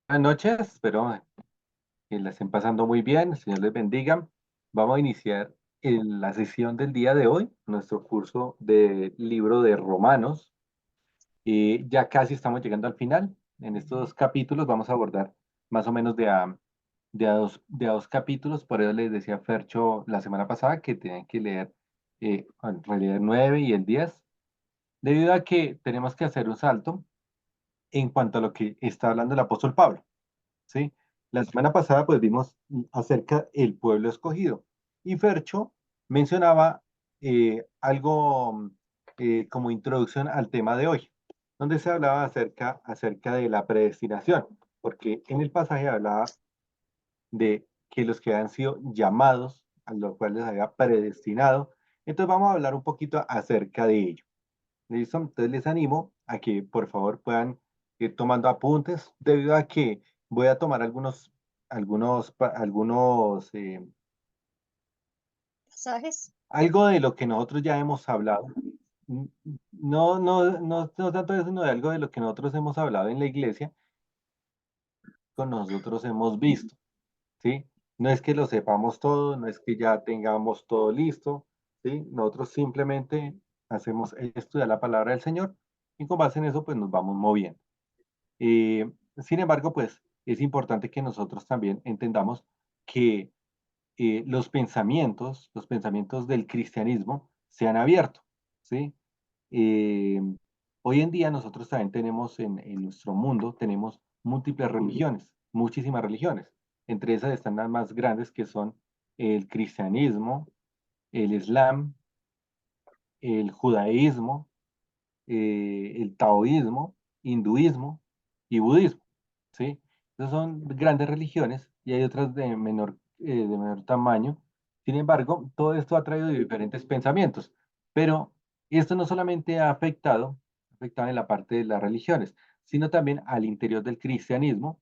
Buenas noches, espero que la estén pasando muy bien, el Señor les bendiga. Vamos a iniciar la sesión del día de hoy, nuestro curso de libro de Romanos. Ya casi estamos llegando al final. En estos dos capítulos vamos a abordar más o menos de a dos capítulos. Por eso les decía a Fercho la semana pasada que tenían que leer, bueno, releer 9 y el 10, debido a que tenemos que hacer un salto en cuanto a lo que está hablando el apóstol Pablo. ¿Sí? La semana pasada pues vimos acerca del pueblo escogido y Fercho mencionaba algo como introducción al tema de hoy, donde se hablaba acerca de la predestinación, porque en el pasaje hablaba de que los que han sido llamados, a los cuales había predestinado. Entonces vamos a hablar un poquito acerca de ello. ¿Listo? Entonces les animo a que por favor puedan ir tomando apuntes, debido a que voy a tomar algunos, Pasajes. algo de lo que nosotros ya hemos hablado. No tanto eso, sino de algo de lo que nosotros hemos hablado en la iglesia, con nosotros hemos visto, ¿sí? No es que lo sepamos todo, no es que ya tengamos todo listo, ¿sí? Nosotros simplemente hacemos estudiar la palabra del Señor y con base en eso pues nos vamos moviendo. Sin embargo, pues es importante que nosotros también entendamos que los pensamientos del cristianismo se han abierto, ¿sí? Eh, Hoy en día nosotros también tenemos en nuestro mundo, tenemos múltiples religiones, muchísimas religiones. Entre esas están las más grandes que son el cristianismo, el islam, el judaísmo, el taoísmo, hinduismo y budismo, ¿sí? Esas son grandes religiones y hay otras de menor tamaño. Sin embargo, todo esto ha traído diferentes pensamientos, pero esto no solamente ha afectado en la parte de las religiones, sino también al interior del cristianismo,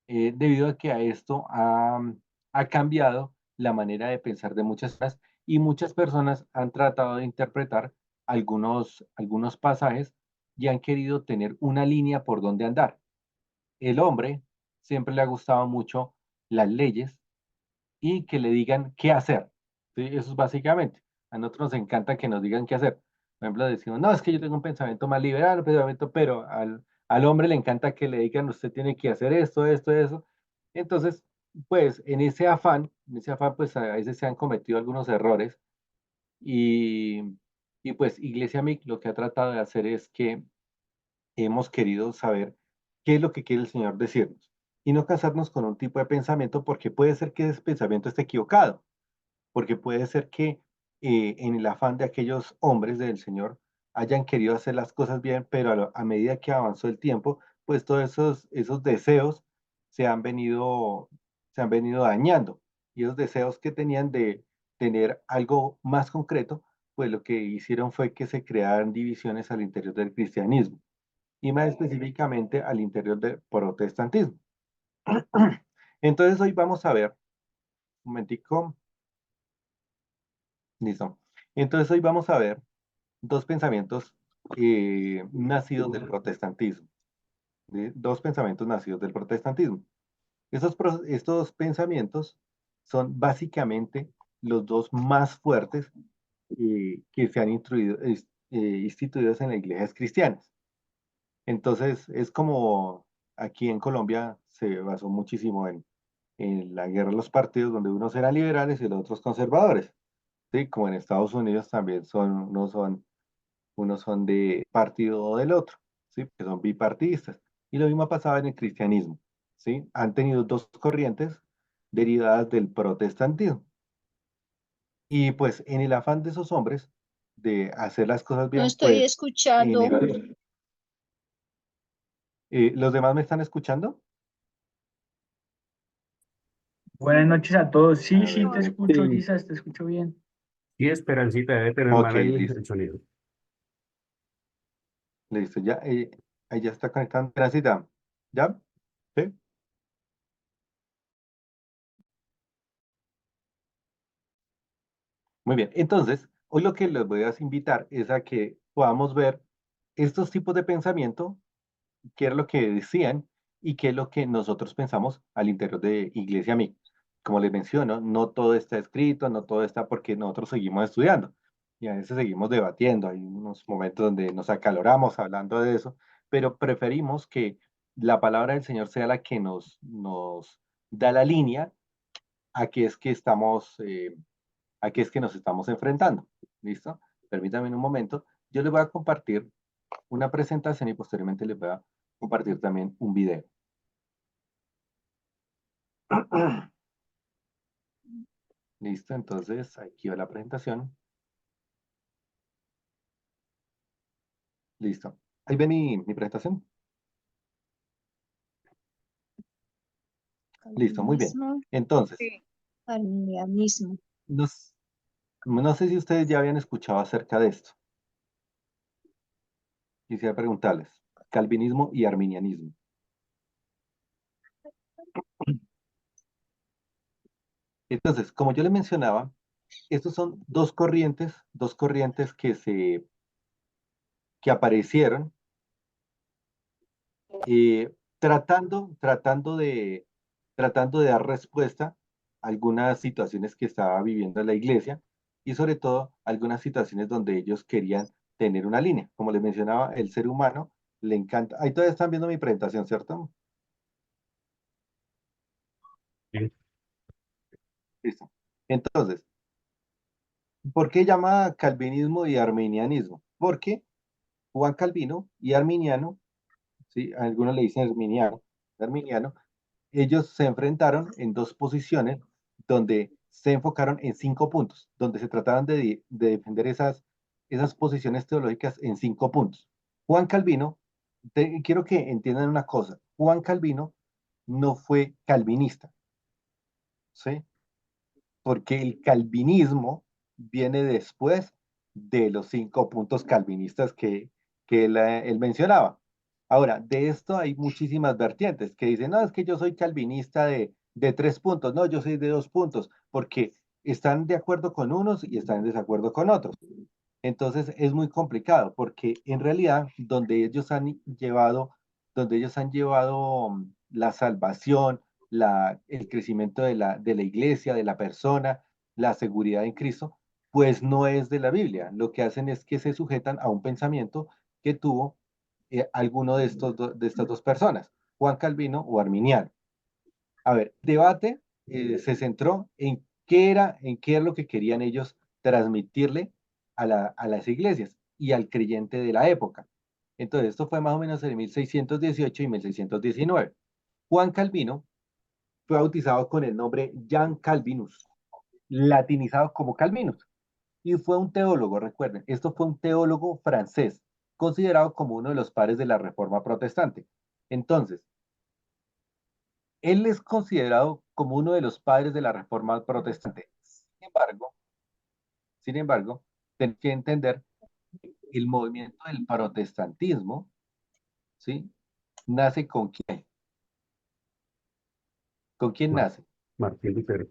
debido a que a esto ha cambiado la manera de pensar de muchas personas y muchas personas han tratado de interpretar algunos pasajes y han querido tener una línea por donde andar. El hombre siempre le ha gustado mucho las leyes y que le digan qué hacer. ¿Sí? Eso es básicamente. A nosotros nos encanta que nos digan qué hacer. Por ejemplo, decimos, no, es que yo tengo un pensamiento más liberal, pero al hombre le encanta que le digan, usted tiene que hacer esto, esto, eso. Entonces, pues en ese afán, pues a veces se han cometido algunos errores y, y pues Iglesia MIC lo que ha tratado de hacer es que hemos querido saber qué es lo que quiere el Señor decirnos y no casarnos con un tipo de pensamiento porque puede ser que ese pensamiento esté equivocado, porque puede ser que en el afán de aquellos hombres del Señor hayan querido hacer las cosas bien, pero a medida que avanzó el tiempo, pues todos esos deseos se han venido, se han venido dañando. Y esos deseos que tenían de tener algo más concreto, pues lo que hicieron fue que se crearan divisiones al interior del cristianismo y más específicamente al interior del protestantismo. Entonces hoy vamos a ver, un momentico, listo. Entonces hoy vamos a ver dos pensamientos nacidos del protestantismo, ¿sí? Dos pensamientos nacidos del protestantismo. Estos pensamientos son básicamente los dos más fuertes que se han instituidos en las iglesias cristianas. Entonces es como aquí en Colombia se basó muchísimo en la guerra de los partidos, donde unos eran liberales y los otros conservadores. ¿Sí? Como en Estados Unidos también unos son de partido o del otro, ¿sí? Que son bipartidistas. Y lo mismo pasaba en el cristianismo, ¿sí? Han tenido dos corrientes derivadas del protestantismo. Y pues en el afán de esos hombres de hacer las cosas No bien, estoy pues en escuchando. ¿los demás me están escuchando? Buenas noches a todos. Sí, A sí, ver, te escucho, sí. Lisa, te escucho bien. Sí, Esperancita debe tener Ok, mal listo, el sonido. listo, ya, ahí ya está conectando. Gracias, ¿ya? ¿Sí? Muy bien, entonces, hoy lo que les voy a invitar es a que podamos ver estos tipos de pensamiento, qué era lo que decían, y qué es lo que nosotros pensamos al interior de Iglesia Amiga. Como les menciono, no todo está escrito, no todo está porque nosotros seguimos estudiando y a veces seguimos debatiendo. Hay unos momentos donde nos acaloramos hablando de eso, pero preferimos que la palabra del Señor sea la que nos da la línea a qué es que a qué es que nos estamos enfrentando. ¿Listo? Permítanme un momento. Yo les voy a compartir una presentación y posteriormente les voy a compartir también un video. Listo, entonces aquí va la presentación. Listo. Ahí ve mi presentación. Listo, muy bien. Calvinismo, Entonces, sí. Arminianismo. no, no sé si ustedes ya habían escuchado acerca de esto. Quisiera preguntarles, calvinismo y arminianismo. Entonces, como yo les mencionaba, estos son dos corrientes que aparecieron tratando de dar respuesta a algunas situaciones que estaba viviendo la iglesia y sobre todo algunas situaciones donde ellos querían tener una línea. Como les mencionaba, el ser humano le encanta. Ahí todavía están viendo mi presentación, ¿cierto? Sí. Listo. Entonces, ¿por qué llama calvinismo y arminianismo? Porque Juan Calvino y arminiano, ¿sí? Algunos le dicen arminiano, ellos se enfrentaron en dos posiciones donde se enfocaron en 5 puntos, donde se trataron de defender esas posiciones teológicas en 5 puntos. Juan Calvino, quiero que entiendan una cosa, Juan Calvino no fue calvinista, ¿sí? Porque el calvinismo viene después de los 5 puntos calvinistas que él mencionaba. Ahora, de esto hay muchísimas vertientes que dicen, no, es que yo soy calvinista de 3 puntos, no, yo soy de 2 puntos, porque están de acuerdo con unos y están en desacuerdo con otros. Entonces es muy complicado porque en realidad donde ellos han llevado la salvación, el crecimiento de la iglesia, de la persona, la seguridad en Cristo, pues no es de la Biblia. Lo que hacen es que se sujetan a un pensamiento que tuvo alguno de estas dos personas, Juan Calvino o Arminiano. A ver, el debate se centró en qué era lo que querían ellos transmitirle a las iglesias y al creyente de la época. Entonces, esto fue más o menos en 1618 y 1619. Juan Calvino fue bautizado con el nombre Jan Calvinus, latinizado como Calvinus, y fue un teólogo, recuerden, esto fue un teólogo francés, considerado como uno de los padres de la Reforma Protestante. Entonces, él es considerado como uno de los padres de la Reforma Protestante. Sin embargo, tenemos que entender que el movimiento del protestantismo, ¿sí? ¿Nace con quién? ¿Con quién Ma- nace? Martín Lutero.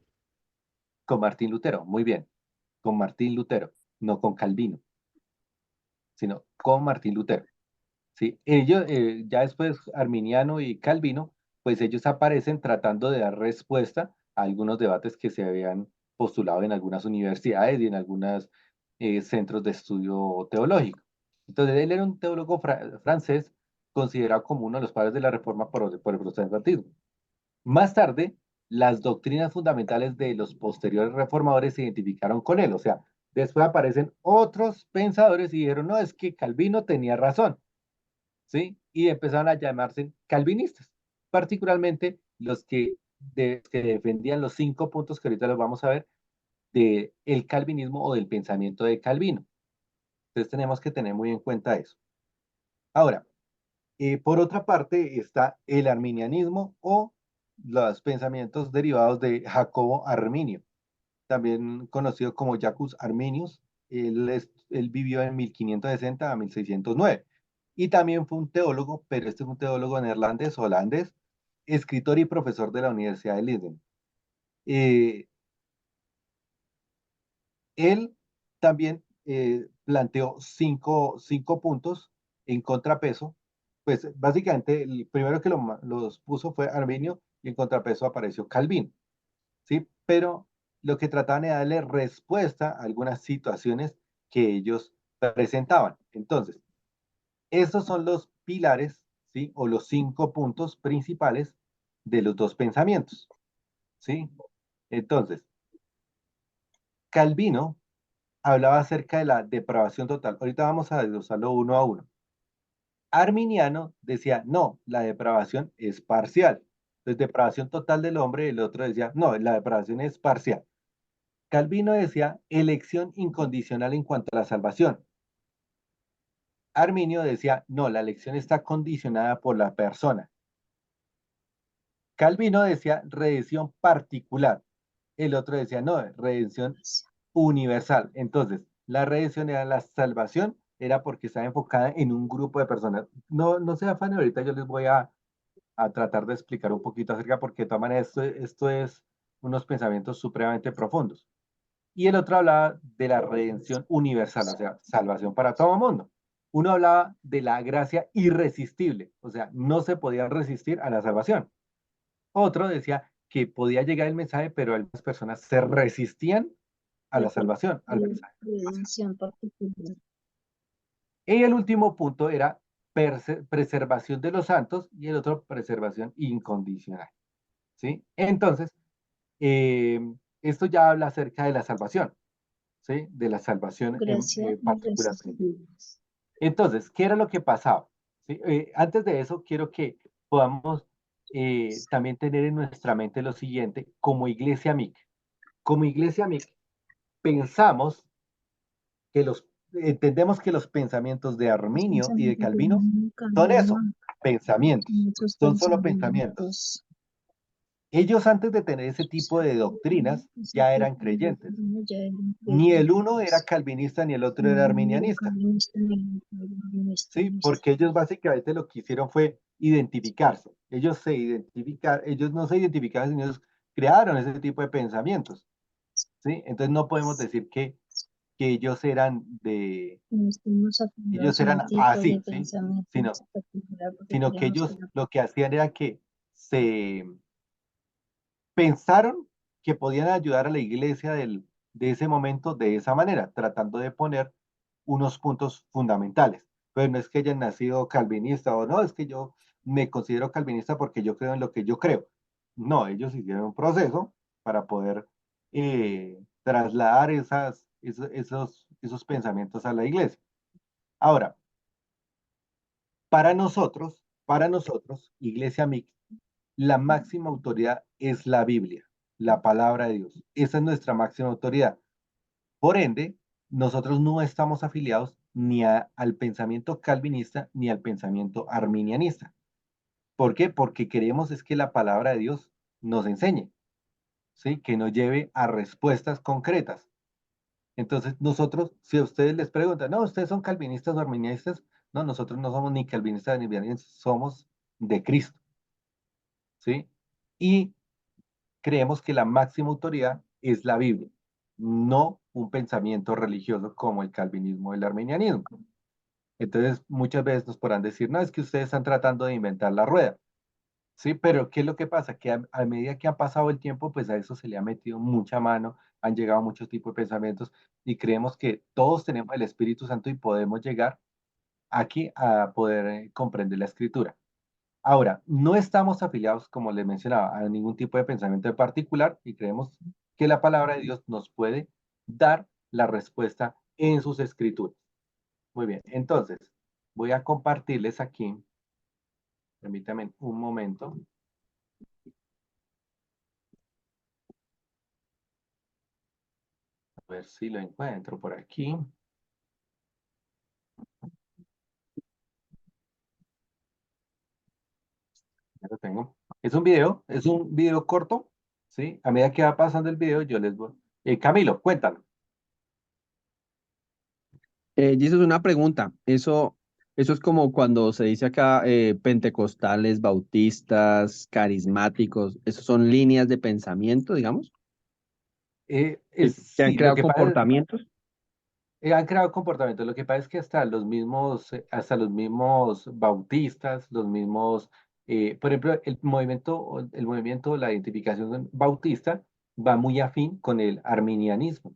Con Martín Lutero, muy bien, con Martín Lutero, no con Calvino, sino con Martín Lutero. ¿Sí? Ellos, ya después Arminiano y Calvino, pues ellos aparecen tratando de dar respuesta a algunos debates que se habían postulado en algunas universidades y en algunos centros de estudio teológico. Entonces, él era un teólogo francés considerado como uno de los padres de la reforma por el protestantismo. Más tarde, las doctrinas fundamentales de los posteriores reformadores se identificaron con él, o sea, después aparecen otros pensadores y dijeron, no, es que Calvino tenía razón, ¿sí? Y empezaron a llamarse calvinistas, particularmente que defendían los 5 puntos que ahorita los vamos a ver del calvinismo o del pensamiento de Calvino. Entonces tenemos que tener muy en cuenta eso. Ahora, por otra parte está el arminianismo o los pensamientos derivados de Jacobo Arminio, también conocido como Jacus Arminius. Él vivió en 1560 a 1609 y también fue un teólogo, pero este es un teólogo neerlandés, holandés, escritor y profesor de la Universidad de Leiden. Eh, Él también planteó cinco puntos en contrapeso pues básicamente el primero que los puso fue Arminio y en contrapeso apareció Calvino, ¿sí? Pero lo que trataban era darle respuesta a algunas situaciones que ellos presentaban. Entonces, esos son los pilares, ¿sí? O los 5 puntos principales de los dos pensamientos, ¿sí? Entonces, Calvino hablaba acerca de la depravación total. Ahorita vamos a desglosarlo uno a uno. Arminiano decía, no, la depravación es parcial. Entonces, depravación total del hombre, el otro decía, no, la depravación es parcial. Calvino decía, elección incondicional en cuanto a la salvación. Arminio decía, no, la elección está condicionada por la persona. Calvino decía, redención particular. El otro decía, no, redención universal. Entonces, la redención era la salvación, era porque estaba enfocada en un grupo de personas. No, no se afanen, ahorita yo les voy a tratar de explicar un poquito acerca, porque de todas maneras esto es unos pensamientos supremamente profundos. Y el otro hablaba de la redención universal, o sea, salvación para todo el mundo. Uno hablaba de la gracia irresistible, o sea, no se podía resistir a la salvación. Otro decía que podía llegar el mensaje, pero algunas personas se resistían a la salvación, al mensaje. Redención particular. Y el último punto era preservación de los santos y el otro preservación incondicional. ¿Sí? Entonces, eh, esto ya habla acerca de la salvación, ¿sí? De la salvación Gracia particular. irresistible. Entonces, ¿qué era lo que pasaba? ¿Sí? Antes de eso, quiero que podamos también tener en nuestra mente lo siguiente, como iglesia MIC. Como iglesia MIC, pensamos que entendemos que los pensamientos de Los Arminio y de pensamientos de Calvino nunca, son eso, no, pensamientos, muchos son solo pensamientos. pensamientos. Ellos antes de tener ese tipo de doctrinas Ese ya eran tipo de creyentes. doctrina ya eran Ni el uno era creyentes. calvinista ni el otro era Ni era arminianista, calvinista, ni era calvinista, ¿sí? Porque ellos básicamente lo que hicieron fue identificarse. Ellos no se identificaban, sino ellos crearon ese tipo de pensamientos, ¿sí? Entonces no podemos decir que ellos eran no estamos ellos apegados a un eran tipo de así, ¿sí? pensamiento en Sino, particular porque sino que creemos que ellos lo que hacían era que se pensaron que podían ayudar a la iglesia de ese momento de esa manera, tratando de poner unos puntos fundamentales. Pero no es que hayan nacido calvinista o no, es que yo me considero calvinista porque yo creo en lo que yo creo. No, ellos hicieron un proceso para poder trasladar esos pensamientos a la iglesia. Ahora, para nosotros, Iglesia MIC, la máxima autoridad es la Biblia, la palabra de Dios. Esa es nuestra máxima autoridad. Por ende, nosotros no estamos afiliados ni al pensamiento calvinista ni al pensamiento arminianista. ¿Por qué? Porque queremos es que la palabra de Dios nos enseñe, ¿sí? Que nos lleve a respuestas concretas. Entonces, nosotros, si a ustedes les preguntan, no, ustedes son calvinistas o arminianistas, no, nosotros no somos ni calvinistas ni arminianistas, somos de Cristo, ¿sí? Y creemos que la máxima autoridad es la Biblia, no un pensamiento religioso como el calvinismo o el arminianismo. Entonces, muchas veces nos podrán decir, no, es que ustedes están tratando de inventar la rueda. Sí, pero ¿qué es lo que pasa? Que a medida que ha pasado el tiempo, pues a eso se le ha metido mucha mano, han llegado muchos tipos de pensamientos y creemos que todos tenemos el Espíritu Santo y podemos llegar aquí a poder comprender la Escritura. Ahora, no estamos afiliados, como les mencionaba, a ningún tipo de pensamiento en particular y creemos que la palabra de Dios nos puede dar la respuesta en sus escrituras. Muy bien, entonces voy a compartirles aquí, permítanme un momento, a ver si lo encuentro por aquí. Ya lo tengo. Es un video corto, ¿sí? A medida que va pasando el video, yo les voy. Camilo, cuéntalo. Jesús, una pregunta. Eso es como cuando se dice acá pentecostales, bautistas, carismáticos. ¿Esos son líneas de pensamiento, digamos? Que han Sí, lo creado que pasa es, comportamientos. Han creado comportamientos. Lo que pasa es que hasta los mismos bautistas, los mismos, por ejemplo, el movimiento, la identificación bautista va muy afín con el arminianismo,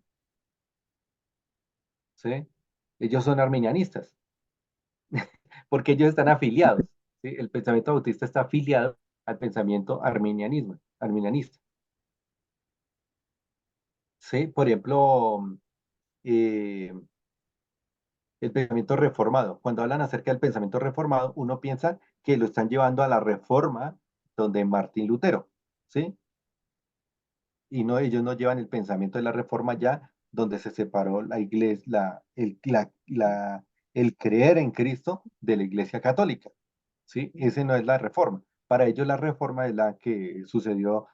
¿sí? Ellos son arminianistas, porque ellos están afiliados, ¿sí? El pensamiento bautista está afiliado al pensamiento arminianista, ¿sí? Por ejemplo, eh, el pensamiento reformado. Cuando hablan acerca del pensamiento reformado, uno piensa que lo están llevando a la reforma donde Martín Lutero, ¿sí? Y no, ellos no llevan el pensamiento de la reforma ya donde se separó la iglesia, el creer en Cristo de la iglesia católica, ¿sí? Ese no es la reforma. Para ellos la reforma es la que sucedió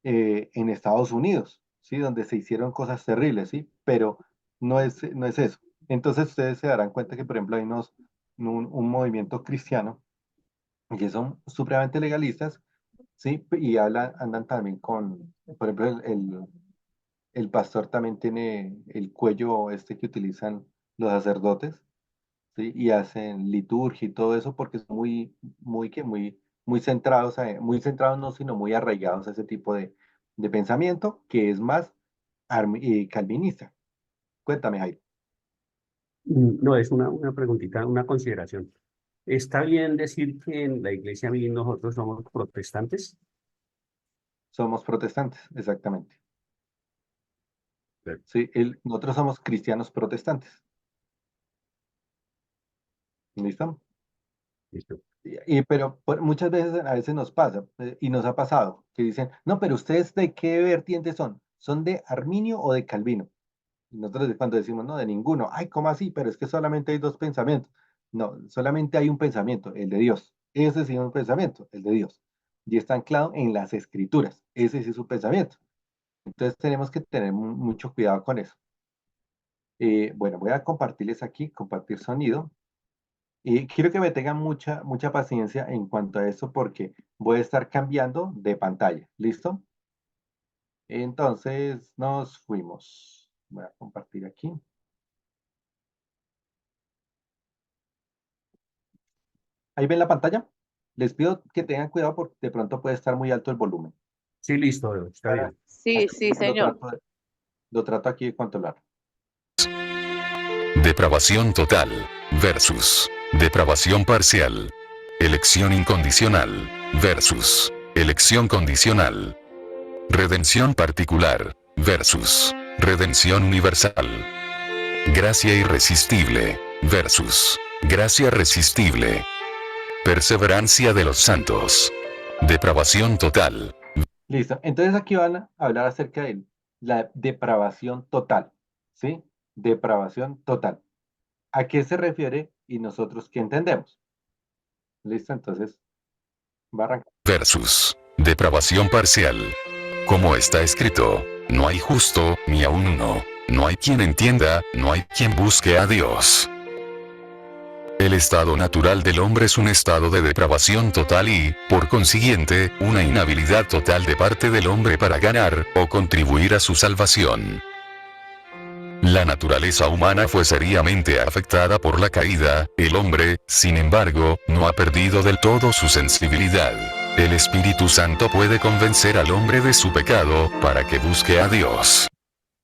en Estados Unidos, ¿sí? Donde se hicieron cosas terribles, ¿sí? Pero no es eso. Entonces ustedes se darán cuenta que, por ejemplo, hay un movimiento cristiano que son supremamente legalistas, ¿sí? Y andan también por ejemplo, el pastor también tiene el cuello este que utilizan los sacerdotes, ¿sí? Y hacen liturgia y todo eso porque son muy centrados, muy centrados no, sino muy arraigados a ese tipo de pensamiento que es más calvinista. Cuéntame, Jairo. No, es una preguntita, una consideración. ¿Está bien decir que en la iglesia mí nosotros somos protestantes? Somos protestantes, exactamente. Claro. Sí, nosotros somos cristianos protestantes. ¿Listo? Listo. Pero muchas veces, a veces nos pasa, y nos ha pasado, que dicen, no, pero ustedes ¿de qué vertiente son? ¿Son de Arminio o de Calvino? Y nosotros cuando decimos, no, de ninguno, ay, ¿cómo así? Pero es que solamente hay dos pensamientos. No, solamente hay un pensamiento, el de Dios. Ese sí es un pensamiento, el de Dios. Y está anclado en las escrituras. Ese sí es su pensamiento. Entonces tenemos que tener mucho cuidado con eso. Bueno, voy a compartirles aquí, compartir sonido. Y quiero que me tengan mucha paciencia en cuanto a eso porque voy a estar cambiando de pantalla. ¿Listo? Entonces nos fuimos. Voy a compartir aquí. ¿Ahí ven la pantalla? Les pido que tengan cuidado porque de pronto puede estar muy alto el volumen. Sí, listo, está Para- bien. Sí, sí, Lo señor. trato aquí de controlar. Depravación total versus depravación parcial. Elección incondicional versus elección condicional. Redención particular versus redención universal. Gracia irresistible versus gracia resistible. Perseverancia de los santos. Depravación total. Listo. Entonces aquí van a hablar acerca de la depravación total. ¿Sí? Depravación total. ¿A qué se refiere y nosotros qué entendemos? ¿Listo? Entonces, va a arrancar. Versus depravación parcial. Como está escrito, no hay justo, ni aun uno. No hay quien entienda, no hay quien busque a Dios. El estado natural del hombre es un estado de depravación total y, por consiguiente, una inhabilidad total de parte del hombre para ganar o contribuir a su salvación. La naturaleza humana fue seriamente afectada por la caída, el hombre, sin embargo, no ha perdido del todo su sensibilidad. El Espíritu Santo puede convencer al hombre de su pecado, para que busque a Dios.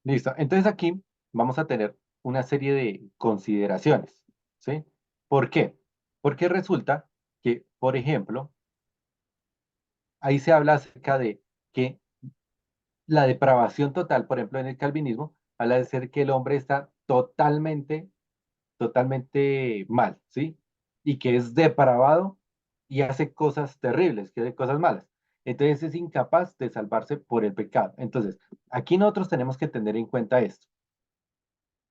Listo. Entonces aquí vamos a tener una serie de consideraciones. ¿Sí? ¿Por qué? Porque resulta que, por ejemplo, ahí se habla acerca de que la depravación total, por ejemplo, en el calvinismo, habla de ser que el hombre está totalmente mal, ¿sí? Y que es depravado y hace cosas terribles, que hace cosas malas. Entonces es incapaz de salvarse por el pecado. Entonces, aquí nosotros tenemos que tener en cuenta esto,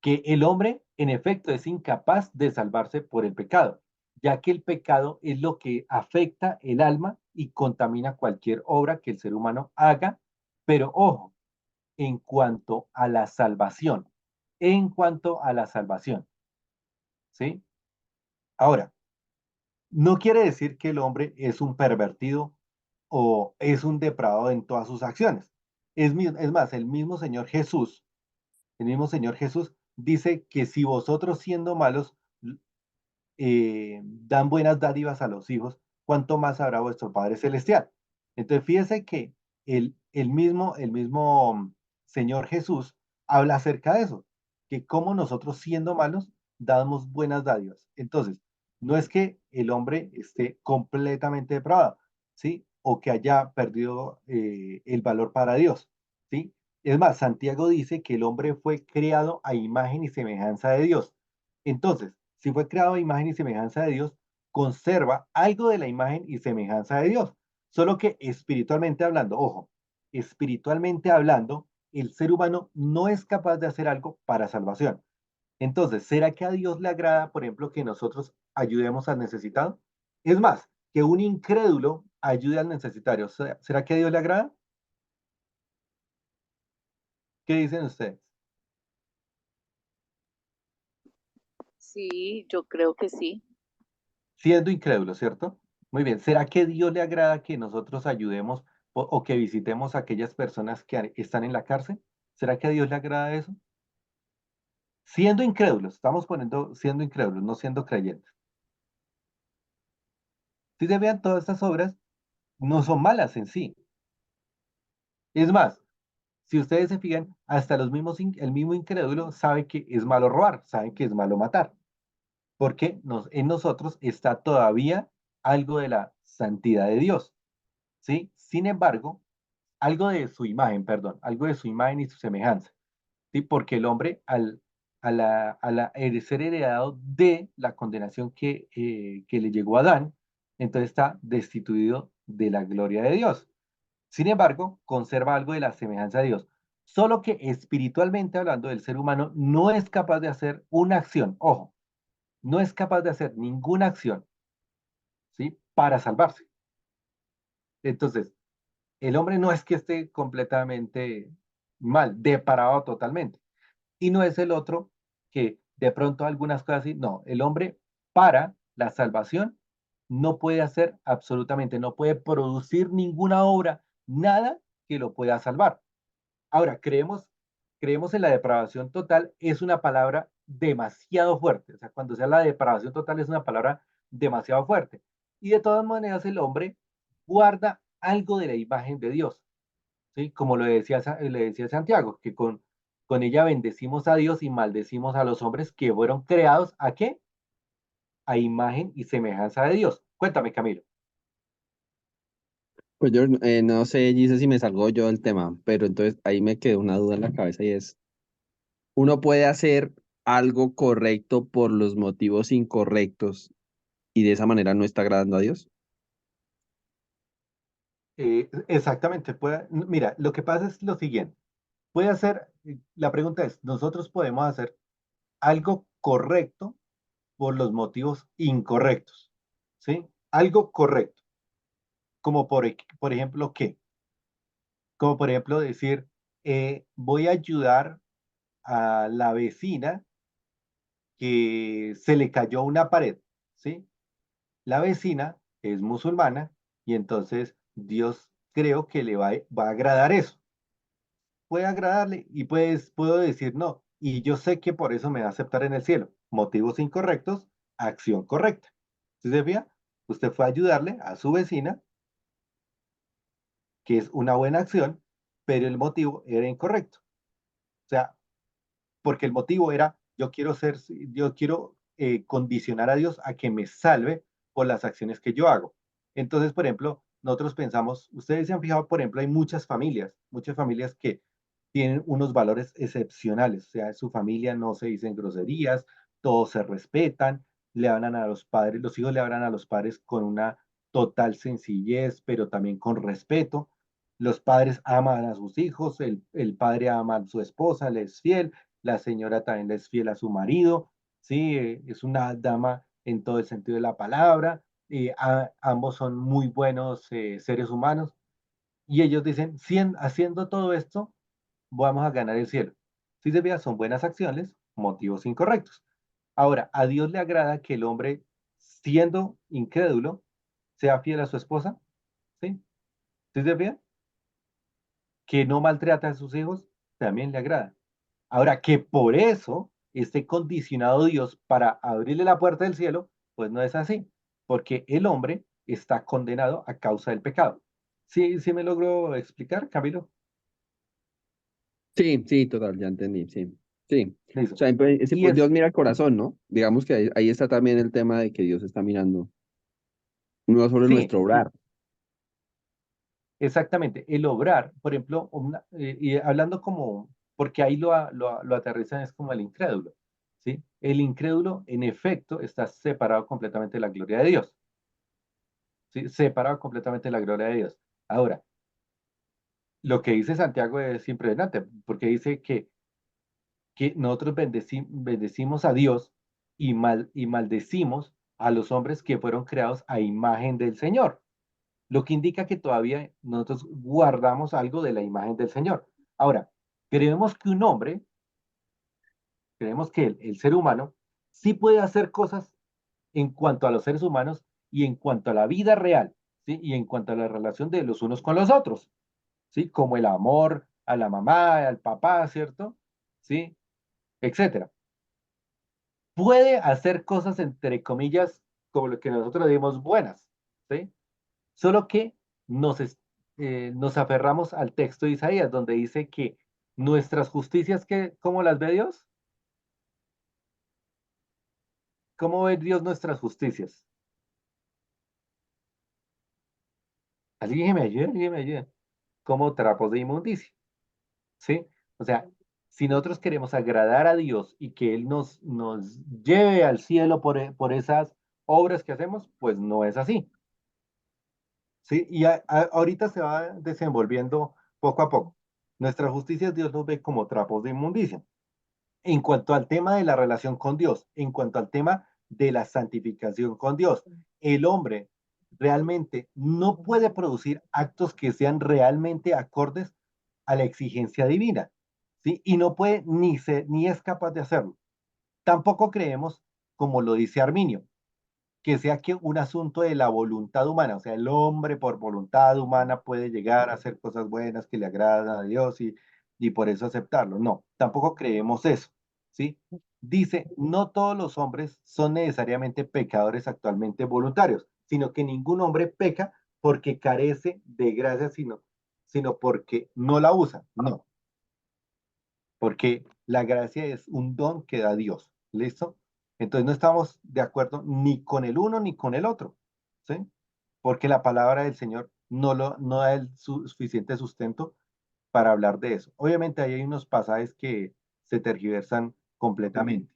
que el hombre en efecto es incapaz de salvarse por el pecado, ya que el pecado es lo que afecta el alma y contamina cualquier obra que el ser humano haga, pero ojo, en cuanto a la salvación, en cuanto a la salvación, ¿sí? Ahora, no quiere decir que el hombre es un pervertido o es un depravado en todas sus acciones. Es más, el mismo Señor Jesús dice que si vosotros siendo malos dan buenas dádivas a los hijos, ¿cuánto más habrá vuestro Padre Celestial? Entonces, fíjese que el mismo Señor Jesús habla acerca de eso, que como nosotros siendo malos damos buenas dádivas. Entonces, no es que el hombre esté completamente depravado, ¿sí? O que haya perdido el valor para Dios, ¿sí? Es más, Santiago dice que el hombre fue creado a imagen y semejanza de Dios. Entonces, si fue creado a imagen y semejanza de Dios, conserva algo de la imagen y semejanza de Dios. Solo que espiritualmente hablando, ojo, espiritualmente hablando, el ser humano no es capaz de hacer algo para salvación. Entonces, ¿será que a Dios le agrada, por ejemplo, que nosotros ayudemos al necesitado? Es más, que un incrédulo ayude al necesitario. ¿Será que a Dios le agrada? ¿Qué dicen ustedes? Sí, yo creo que sí. Siendo incrédulo, ¿cierto? Muy bien. ¿Será que a Dios le agrada que nosotros ayudemos o que visitemos a aquellas personas que están en la cárcel? ¿Será que a Dios le agrada eso? Siendo incrédulos, estamos poniendo siendo incrédulos, no siendo creyentes. Si se vean, todas estas obras no son malas en sí. Es más, si ustedes se fijan, hasta el mismo incrédulo sabe que es malo robar, sabe que es malo matar, porque en nosotros está todavía algo de la santidad de Dios, ¿sí? Sin embargo, algo de su imagen, perdón, algo de su imagen y su semejanza, ¿sí? Porque el hombre, al ser heredado de la condenación que le llegó a Adán, entonces está destituido de la gloria de Dios. Sin embargo, conserva algo de la semejanza de Dios. Solo que espiritualmente hablando, el ser humano no es capaz de hacer una acción, ojo, no es capaz de hacer ninguna acción, ¿sí? Para salvarse. Entonces, el hombre no es que esté completamente mal, depravado totalmente. Y no es el otro que de pronto algunas cosas así, no, el hombre para la salvación no puede hacer absolutamente, no puede producir ninguna obra, nada que lo pueda salvar. Ahora, creemos en la depravación total, es una palabra demasiado fuerte. O sea, cuando sea la depravación total es una palabra demasiado fuerte. Y de todas maneras el hombre guarda algo de la imagen de Dios, ¿sí? Como le decía Santiago, que con ella bendecimos a Dios y maldecimos a los hombres que fueron creados, ¿a qué? A imagen y semejanza de Dios. Cuéntame, Camilo. Pues yo no sé, Gise, si me salgo yo del tema, pero entonces ahí me quedó una duda en la cabeza y es, ¿uno puede hacer algo correcto por los motivos incorrectos y de esa manera no está agradando a Dios? Exactamente, mira, lo que pasa es lo siguiente. La pregunta es, ¿nosotros podemos hacer algo correcto por los motivos incorrectos? ¿Sí? Algo correcto. Como por ejemplo, ¿qué? Como por ejemplo decir, voy a ayudar a la vecina que se le cayó una pared, ¿sí? La vecina es musulmana y entonces Dios creo que va a agradar eso. Puede agradarle y pues puedo decir no. Y yo sé que por eso me va a aceptar en el cielo. Motivos incorrectos, acción correcta. ¿Sí se fija? Usted fue a ayudarle a su vecina, que es una buena acción, pero el motivo era incorrecto. O sea, porque el motivo era, yo quiero condicionar a Dios a que me salve por las acciones que yo hago. Entonces, por ejemplo, nosotros pensamos, ustedes se han fijado, por ejemplo, hay muchas familias que tienen unos valores excepcionales, o sea, en su familia no se dicen groserías, todos se respetan, le hablan a los padres, los hijos le hablan a los padres con una total sencillez, pero también con respeto. Los padres aman a sus hijos, el padre ama a su esposa, le es fiel, la señora también le es fiel a su marido, ¿sí? Es una dama en todo el sentido de la palabra, ambos son muy buenos seres humanos, y ellos dicen, haciendo todo esto, vamos a ganar el cielo. Si se vean, son buenas acciones, motivos incorrectos. Ahora, a Dios le agrada que el hombre, siendo incrédulo, sea fiel a su esposa, ¿sí? ¿Sí se vean? Que no maltrata a sus hijos, también le agrada. Ahora, que por eso esté condicionado Dios para abrirle la puerta del cielo, pues no es así, porque el hombre está condenado a causa del pecado. ¿Sí, sí me logro explicar, Camilo? Sí, sí, total, ya entendí, sí. Sí. O Listo. sea, Y es Dios mira el corazón, ¿no? Digamos que ahí está también el tema de que Dios está mirando, no solo sí, nuestro obrar. exactamente. El obrar, por ejemplo, y hablando como, porque ahí lo aterrizan es como el incrédulo, ¿sí? El incrédulo, en efecto, está separado completamente de la gloria de Dios, ¿sí? Separado completamente de la gloria de Dios. Ahora, lo que dice Santiago es impresionante, porque dice que nosotros bendecimos a Dios y maldecimos a los hombres que fueron creados a imagen del Señor, lo que indica que todavía nosotros guardamos algo de la imagen del Señor. Ahora, creemos que un hombre, creemos que el ser humano sí puede hacer cosas en cuanto a los seres humanos y en cuanto a la vida real, ¿sí? Y en cuanto a la relación de los unos con los otros, ¿sí? Como el amor a la mamá, al papá, ¿cierto? ¿Sí? Etcétera. Puede hacer cosas, entre comillas, como lo que nosotros decimos buenas, ¿sí? Solo que nos, nos aferramos al texto de Isaías, donde dice que nuestras justicias, ¿cómo las ve Dios? ¿Cómo ve Dios nuestras justicias? Alguien me ayude. Como trapos de inmundicia, ¿sí? O sea, si nosotros queremos agradar a Dios y que Él nos lleve al cielo por esas obras que hacemos, pues no es así, ¿sí? Y ahorita se va desenvolviendo poco a poco. Nuestra justicia Dios nos ve como trapos de inmundicia. En cuanto al tema de la relación con Dios, en cuanto al tema de la santificación con Dios, el hombre realmente no puede producir actos que sean realmente acordes a la exigencia divina, ¿sí? Y no puede ni es capaz de hacerlo. Tampoco creemos, como lo dice Arminio, que sea que un asunto de la voluntad humana, o sea, el hombre por voluntad humana puede llegar a hacer cosas buenas que le agradan a Dios y por eso aceptarlo. No, tampoco creemos eso, ¿sí? Dice, no todos los hombres son necesariamente pecadores actualmente voluntarios, sino que ningún hombre peca porque carece de gracia, sino porque no la usa. No, porque la gracia es un don que da Dios. ¿Listo? Entonces no estamos de acuerdo ni con el uno ni con el otro, ¿sí? Porque la palabra del Señor no da el suficiente sustento para hablar de eso. Obviamente ahí hay unos pasajes que se tergiversan completamente.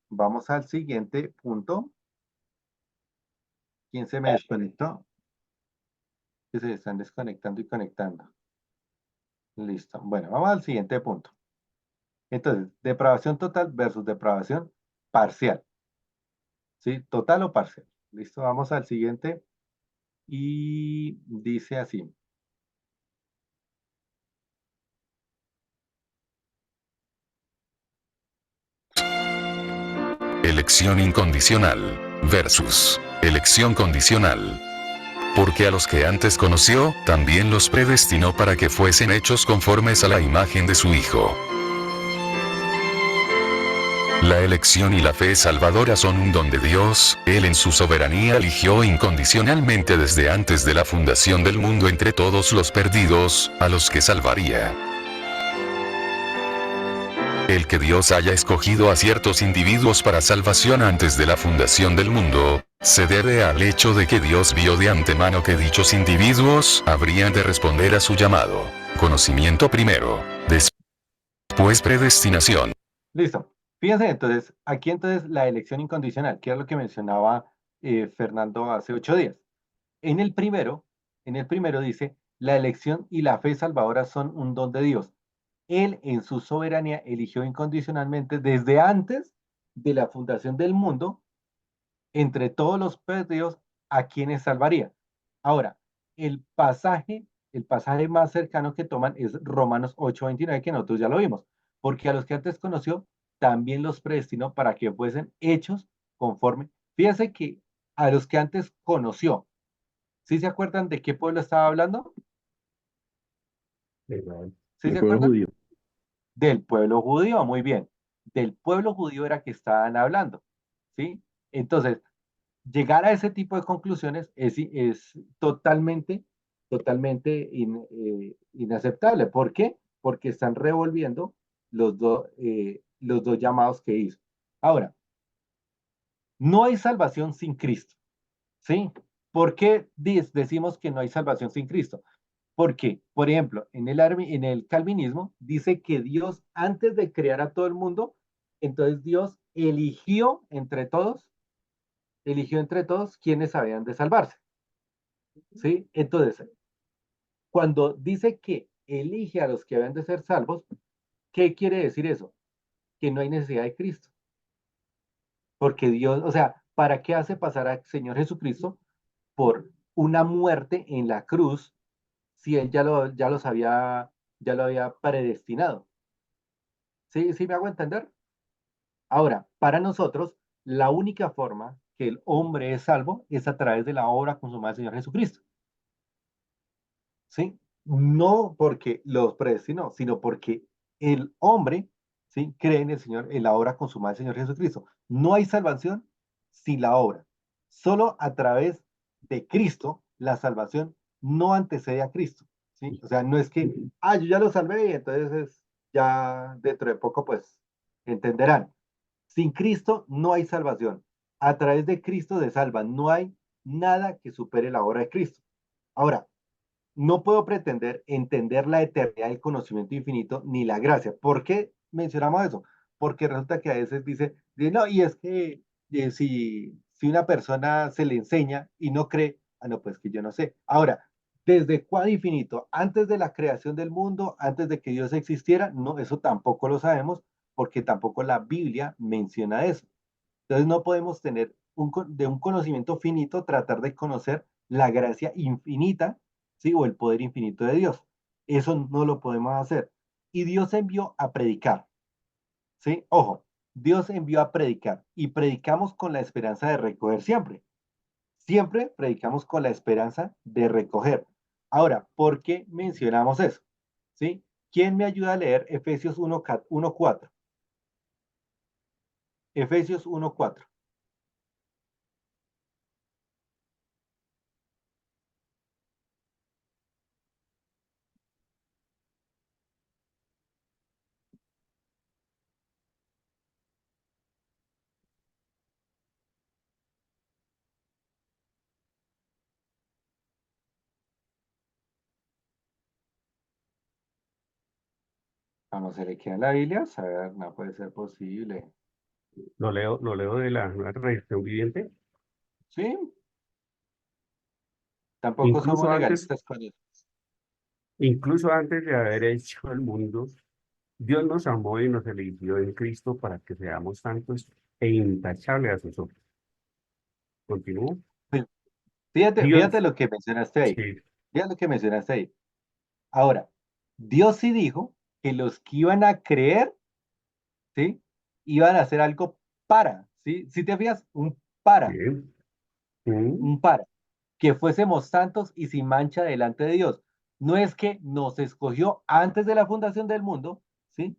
Vamos al siguiente punto. ¿Quién se me desconectó? Que se están desconectando y conectando. Listo. Bueno, vamos al siguiente punto. Entonces, depravación total versus depravación parcial. ¿Sí? Total o parcial. Listo, vamos al siguiente. Y dice así. Elección incondicional versus elección condicional. Porque a los que antes conoció, también los predestinó para que fuesen hechos conformes a la imagen de su Hijo. La elección y la fe salvadora son un don de Dios. Él en su soberanía eligió incondicionalmente desde antes de la fundación del mundo entre todos los perdidos, a los que salvaría. El que Dios haya escogido a ciertos individuos para salvación antes de la fundación del mundo, se debe al hecho de que Dios vio de antemano que dichos individuos habrían de responder a su llamado. Conocimiento primero, después predestinación. Listo. Fíjense entonces, aquí entonces la elección incondicional, que es lo que mencionaba Fernando hace 8 días. En el primero dice, la elección y la fe salvadora son un don de Dios. Él en su soberanía eligió incondicionalmente desde antes de la fundación del mundo, entre todos los perdidos, a quienes salvaría. Ahora, el pasaje más cercano que toman es Romanos 8:29, que nosotros ya lo vimos, porque a los que antes conoció, también los predestinó para que fuesen hechos conforme. Fíjense que a los que antes conoció, ¿sí se acuerdan de qué pueblo estaba hablando? ¿Sí El se pueblo acuerdan? judío. Del pueblo judío, muy bien. Del pueblo judío era que estaban hablando, ¿sí? Entonces, llegar a ese tipo de conclusiones es totalmente inaceptable. ¿Por qué? Porque están revolviendo los dos llamados que hizo. Ahora, no hay salvación sin Cristo, ¿sí? ¿Por qué decimos que no hay salvación sin Cristo? Porque, por ejemplo, en el calvinismo dice que Dios, antes de crear a todo el mundo, entonces Dios eligió entre todos quienes habían de salvarse, ¿sí? Entonces, cuando dice que elige a los que habían de ser salvos, ¿qué quiere decir eso? Que no hay necesidad de Cristo, porque Dios, o sea, ¿para qué hace pasar al Señor Jesucristo por una muerte en la cruz si Él ya lo había predestinado? ¿Sí, sí me hago entender? Ahora, para nosotros, la única forma que el hombre es salvo es a través de la obra consumada del Señor Jesucristo. ¿Sí? No porque los predestinó, sino porque el hombre, ¿sí? Cree en el Señor, en la obra consumada del Señor Jesucristo. No hay salvación sin la obra. Solo a través de Cristo, la salvación no antecede a Cristo, ¿sí? O sea, no es que, yo ya lo salvé y entonces ya dentro de poco, pues, entenderán. Sin Cristo no hay salvación. A través de Cristo se salvan. No hay nada que supere la obra de Cristo. Ahora, no puedo pretender entender la eternidad del conocimiento infinito ni la gracia. ¿Por qué mencionamos eso? Porque resulta que a veces no, y es que si una persona se le enseña y no cree, no, pues que yo no sé. Ahora, ¿desde cuándo infinito? Antes de la creación del mundo, antes de que Dios existiera, no, eso tampoco lo sabemos, porque tampoco la Biblia menciona eso. Entonces no podemos tener de un conocimiento finito, tratar de conocer la gracia infinita, ¿sí? O el poder infinito de Dios. Eso no lo podemos hacer. Y Dios envió a predicar, ¿sí? Ojo, Dios envió a predicar y predicamos con la esperanza de recoger siempre. Siempre predicamos con la esperanza de recoger. Ahora, ¿por qué mencionamos eso? ¿Sí? ¿Quién me ayuda a leer Efesios 1:4? Efesios 1:4. A no se le queda en la Biblia, a ver, no puede ser posible. Lo leo de la nueva traducción viviente. ¿Sí? Tampoco somos Incluso antes, legalistas con eso. incluso antes de haber hecho el mundo, Dios nos amó y nos eligió en Cristo para que seamos santos e intachables a sus ojos. Continúo. Pues, fíjate Dios, lo que mencionaste ahí. sí, Fíjate lo que mencionaste ahí. Ahora, Dios sí dijo que los que iban a creer, ¿sí? Iban a hacer algo para, ¿sí? Si te fijas, bien, mm, un para, que fuésemos santos y sin mancha delante de Dios. No es que nos escogió antes de la fundación del mundo, ¿sí?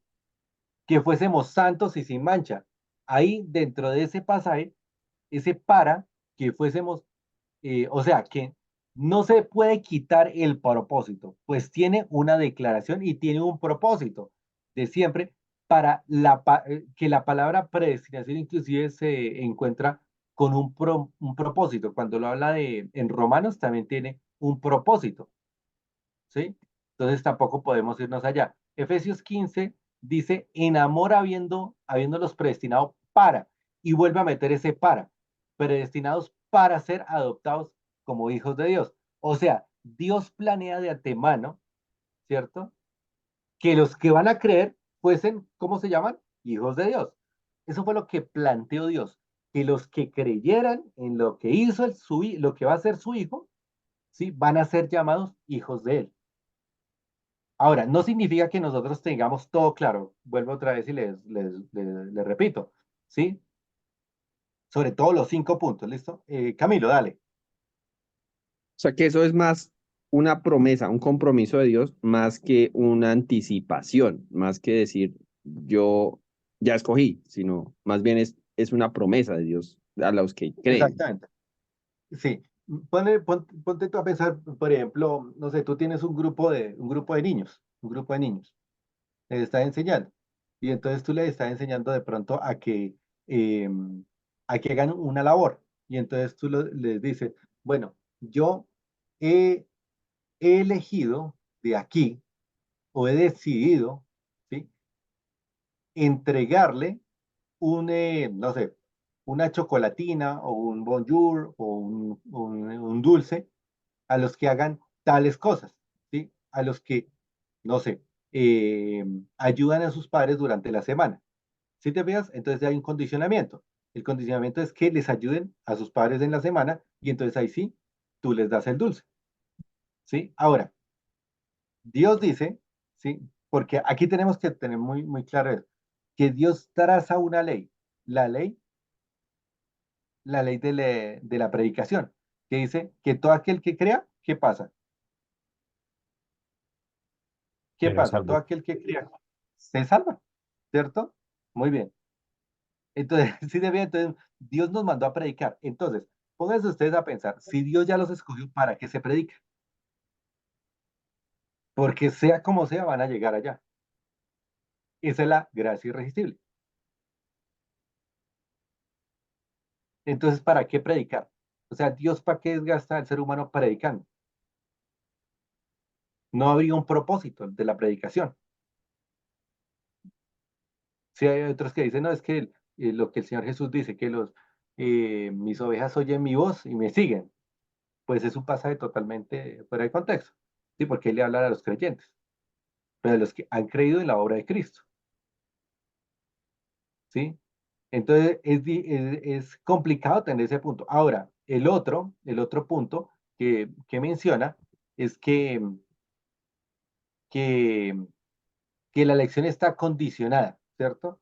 Que fuésemos santos y sin mancha. Ahí, dentro de ese pasaje, ese para, que fuésemos, o sea, que no se puede quitar el propósito, pues tiene una declaración y tiene un propósito de siempre para que la palabra predestinación inclusive se encuentra con un propósito. Cuando lo habla en Romanos también tiene un propósito, ¿sí? Entonces tampoco podemos irnos allá. Efesios 15 dice, en amor habiéndolos predestinado para, y vuelve a meter ese para, predestinados para ser adoptados como hijos de Dios. O sea, Dios planea de antemano, ¿cierto? Que los que van a creer fuesen, ¿cómo se llaman? Hijos de Dios. Eso fue lo que planteó Dios, que los que creyeran en lo que hizo lo que va a ser su hijo, ¿sí? Van a ser llamados hijos de él. Ahora, no significa que nosotros tengamos todo claro. Vuelvo otra vez y les repito, ¿sí? Sobre todo los 5 puntos, ¿listo? Camilo, dale. O sea que eso es más una promesa, un compromiso de Dios, más que una anticipación, más que decir yo ya escogí, sino más bien es una promesa de Dios a los que creen. Exactamente. Sí. Ponte tú a pensar, por ejemplo, no sé, tú tienes un grupo de niños, les estás enseñando. Y entonces tú les estás enseñando de pronto a que hagan una labor. Y entonces les dices, bueno, yo he, he elegido de aquí, o he decidido, ¿sí? Entregarle no sé, una chocolatina o un bonjour o un dulce a los que hagan tales cosas, ¿sí? A los que, no sé, ayudan a sus padres durante la semana. ¿Sí te fijas? Entonces hay un condicionamiento. El condicionamiento es que les ayuden a sus padres en la semana y entonces ahí sí, tú les das el dulce, ¿sí? Ahora, Dios dice, ¿sí? Porque aquí tenemos que tener muy, muy claro eso, que Dios traza una ley, la ley, la ley de la predicación, que dice que todo aquel que crea, ¿qué pasa? ¿Qué Será pasa? Todo salvo. aquel que crea se salva, ¿cierto? Muy bien. Entonces, sí debía, entonces, Dios nos mandó a predicar. Entonces, pónganse ustedes a pensar, si Dios ya los escogió, ¿para qué se predica? Porque sea como sea, van a llegar allá. Esa es la gracia irresistible. Entonces, ¿para qué predicar? O sea, Dios, ¿para qué desgasta al ser humano predicando? No habría un propósito de la predicación. Sí, hay otros que dicen, no, es que lo que el Señor Jesús dice, que mis ovejas oyen mi voz y me siguen. Pues es un pasaje totalmente fuera de contexto. Sí, porque él le habla a los creyentes, pero a los que han creído en la obra de Cristo. ¿Sí? Entonces es complicado tener ese punto. Ahora, el otro punto que menciona es que, que la elección está condicionada, ¿cierto?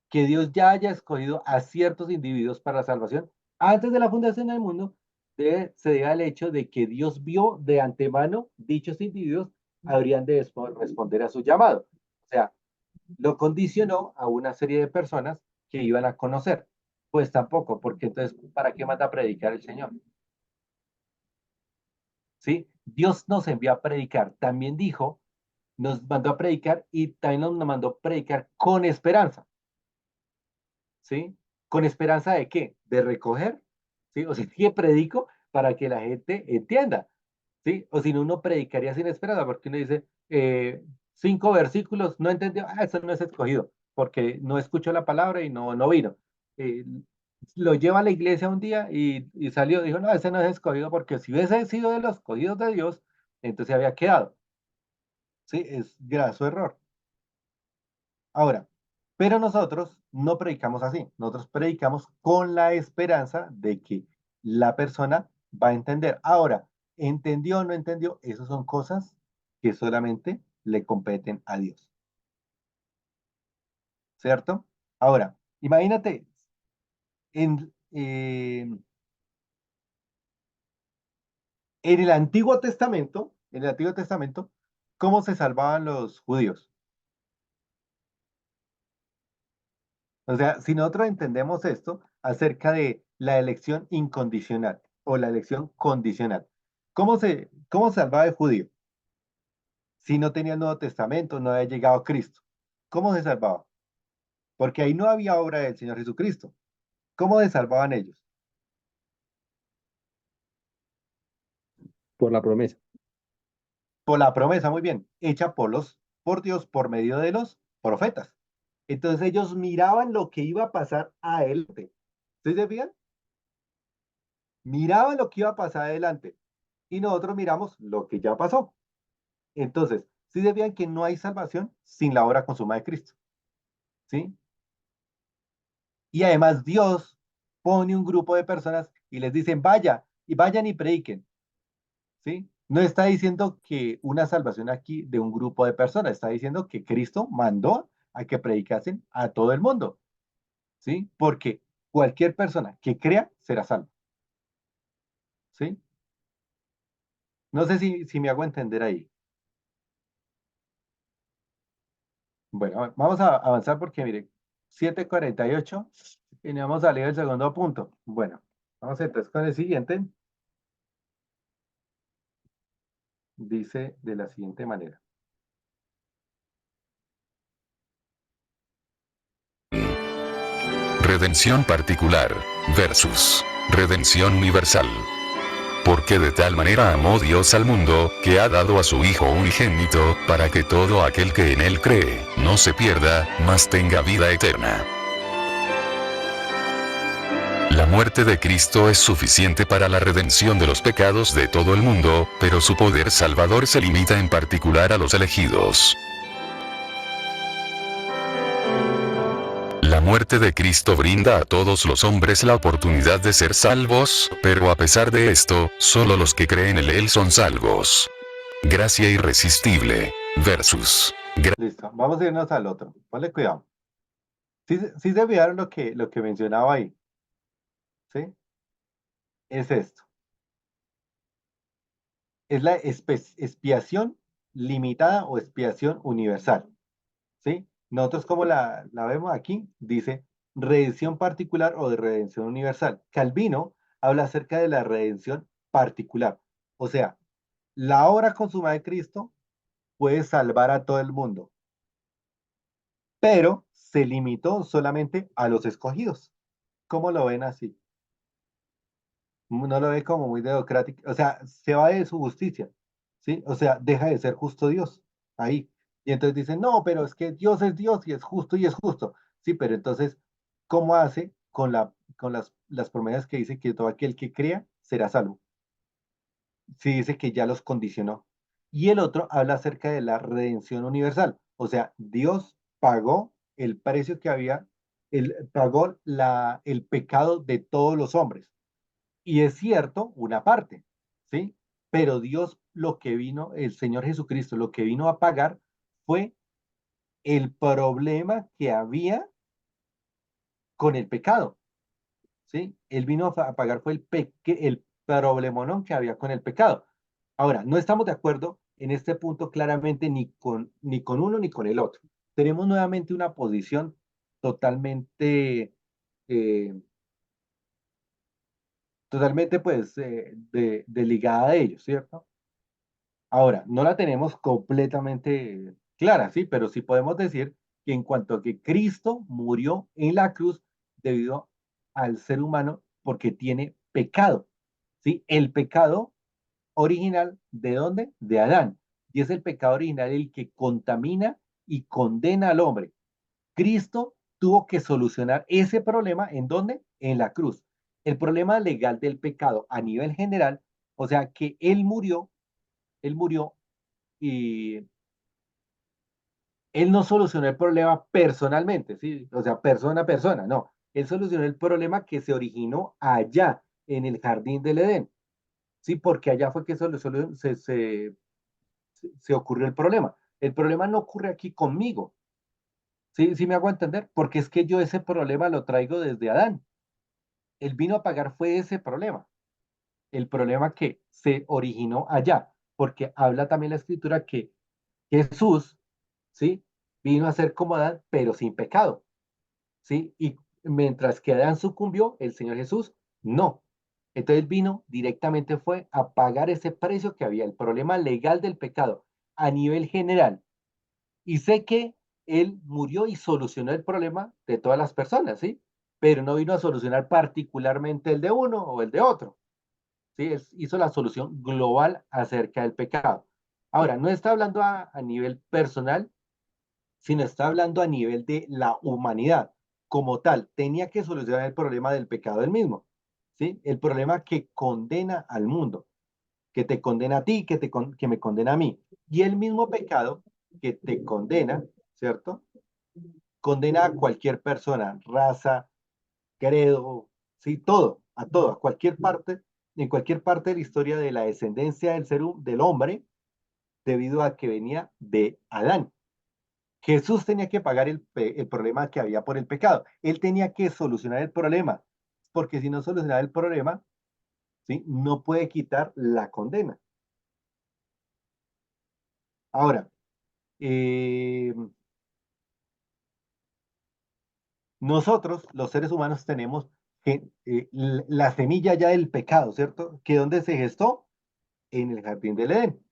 Que Dios ya haya escogido a ciertos individuos para la salvación antes de la fundación del mundo, se debe al hecho de que Dios vio de antemano dichos individuos habrían de responder a su llamado. O sea, lo condicionó a una serie de personas que iban a conocer. Pues tampoco, porque entonces, ¿para qué manda a predicar el Señor? ¿Sí? Dios nos envió a predicar. También dijo, nos mandó a predicar y también nos mandó a predicar con esperanza. ¿Sí? ¿Con esperanza de qué? De recoger, ¿sí? O sea, que predico para que la gente entienda, ¿sí? O si no, uno predicaría sin esperanza, porque uno dice, 5 versículos, no entendió, eso no es escogido, porque no escuchó la palabra y no vino. Eh, lo lleva a la iglesia un día y salió, dijo, no, ese no es escogido, porque si hubiese sido de los escogidos de Dios, entonces había quedado, ¿sí? Es graso error. Ahora, pero nosotros no predicamos así, nosotros predicamos con la esperanza de que la persona va a entender. Ahora, entendió o no entendió, esas son cosas que solamente le competen a Dios, ¿cierto? Ahora, imagínate, en, eh, en el Antiguo Testamento, ¿cómo se salvaban los judíos? O sea, si nosotros entendemos esto acerca de la elección incondicional o la elección condicional, ¿cómo se salvaba el judío? Si no tenía el Nuevo Testamento, no había llegado Cristo. ¿Cómo se salvaba? Porque ahí no había obra del Señor Jesucristo. ¿Cómo se salvaban ellos? Por la promesa. Por la promesa, muy bien, hecha por Dios, por medio de los profetas. Entonces ellos miraban lo que iba a pasar adelante. ¿Sí se fijan? Miraban lo que iba a pasar adelante. Y nosotros miramos lo que ya pasó. Entonces, sí debían que no hay salvación sin la obra consumada de Cristo, ¿sí? Y además Dios pone un grupo de personas y les dicen, vayan y prediquen, ¿sí? No está diciendo que una salvación aquí de un grupo de personas, está diciendo que Cristo mandó a que predicasen a todo el mundo, ¿sí? Porque cualquier persona que crea será salva, ¿sí? No sé si me hago entender ahí. Bueno, vamos a avanzar porque, mire, 7:48 y no hemos salido del segundo punto. Bueno, vamos entonces con el siguiente. Dice de la siguiente manera. Redención particular versus redención universal. Porque de tal manera amó Dios al mundo, que ha dado a su Hijo unigénito, para que todo aquel que en él cree, no se pierda, mas tenga vida eterna. La muerte de Cristo es suficiente para la redención de los pecados de todo el mundo, pero su poder salvador se limita en particular a los elegidos. La muerte de Cristo brinda a todos los hombres la oportunidad de ser salvos, pero a pesar de esto, solo los que creen en Él son salvos. Gracia irresistible versus Listo, vamos a irnos al otro. Ponle cuidado. Sí se fijaron lo que mencionaba ahí. ¿Sí? Es esto. Es la expiación limitada o expiación universal. ¿Sí? Nosotros como la vemos aquí, dice redención particular o de redención universal. Calvino habla acerca de la redención particular. O sea, la obra consumada de Cristo puede salvar a todo el mundo, pero se limitó solamente a los escogidos. ¿Cómo lo ven así? No lo ve como muy democrático, o sea, se va de su justicia, ¿sí? O sea, deja de ser justo Dios ahí. Y entonces dicen, no, pero es que Dios es Dios y es justo y es justo. Sí, pero entonces, ¿cómo hace con las promesas que dice que todo aquel que crea será salvo? Sí, dice que ya los condicionó. Y el otro habla acerca de la redención universal, o sea, Dios pagó el precio que había, pagó el pecado de todos los hombres. Y es cierto, una parte, ¿sí? Pero Dios lo que vino, el Señor Jesucristo, lo que vino a pagar fue el problema que había con el pecado, ¿sí? Él vino a pagar fue el problemonón que había con el pecado. Ahora, no estamos de acuerdo en este punto claramente ni con uno ni con el otro. Tenemos nuevamente una posición totalmente eh, totalmente pues de ligada a ellos, ¿cierto? Ahora, no la tenemos completamente clara, sí, pero sí podemos decir que en cuanto a que Cristo murió en la cruz debido al ser humano porque tiene pecado, ¿sí? El pecado original, ¿de dónde? De Adán. Y es el pecado original el que contamina y condena al hombre. Cristo tuvo que solucionar ese problema, ¿en dónde? En la cruz. El problema legal del pecado a nivel general, o sea, que él murió y él no solucionó el problema personalmente, ¿sí? O sea, persona a persona, no. Él solucionó el problema que se originó allá, en el jardín del Edén, ¿sí? Porque allá fue que se ocurrió el problema. El problema no ocurre aquí conmigo, ¿sí? ¿Sí me hago entender? Porque es que yo ese problema lo traigo desde Adán. Él vino a pagar fue ese problema, el problema que se originó allá, porque habla también la escritura que Jesús, ¿sí? Vino a ser como Adán, pero sin pecado, ¿sí? Y mientras que Adán sucumbió, el Señor Jesús no. Entonces vino directamente fue a pagar ese precio que había, el problema legal del pecado a nivel general. Y sé que Él murió y solucionó el problema de todas las personas, ¿sí? Pero no vino a solucionar particularmente el de uno o el de otro, ¿sí? Él hizo la solución global acerca del pecado. Ahora, no está hablando a nivel personal, sino está hablando a nivel de la humanidad como tal. Tenía que solucionar el problema del pecado del mismo, ¿sí? El problema que condena al mundo, que te condena a ti, que me condena a mí. Y el mismo pecado que te condena, ¿cierto? Condena a cualquier persona, raza, credo, ¿sí? Todo, a cualquier parte, en cualquier parte de la historia de la descendencia del hombre, debido a que venía de Adán. Jesús tenía que pagar el problema que había por el pecado. Él tenía que solucionar el problema, porque si no solucionaba el problema, ¿sí? No puede quitar la condena. Ahora, nosotros, los seres humanos, tenemos la semilla ya del pecado, ¿cierto? ¿Que dónde se gestó? En el jardín del Edén.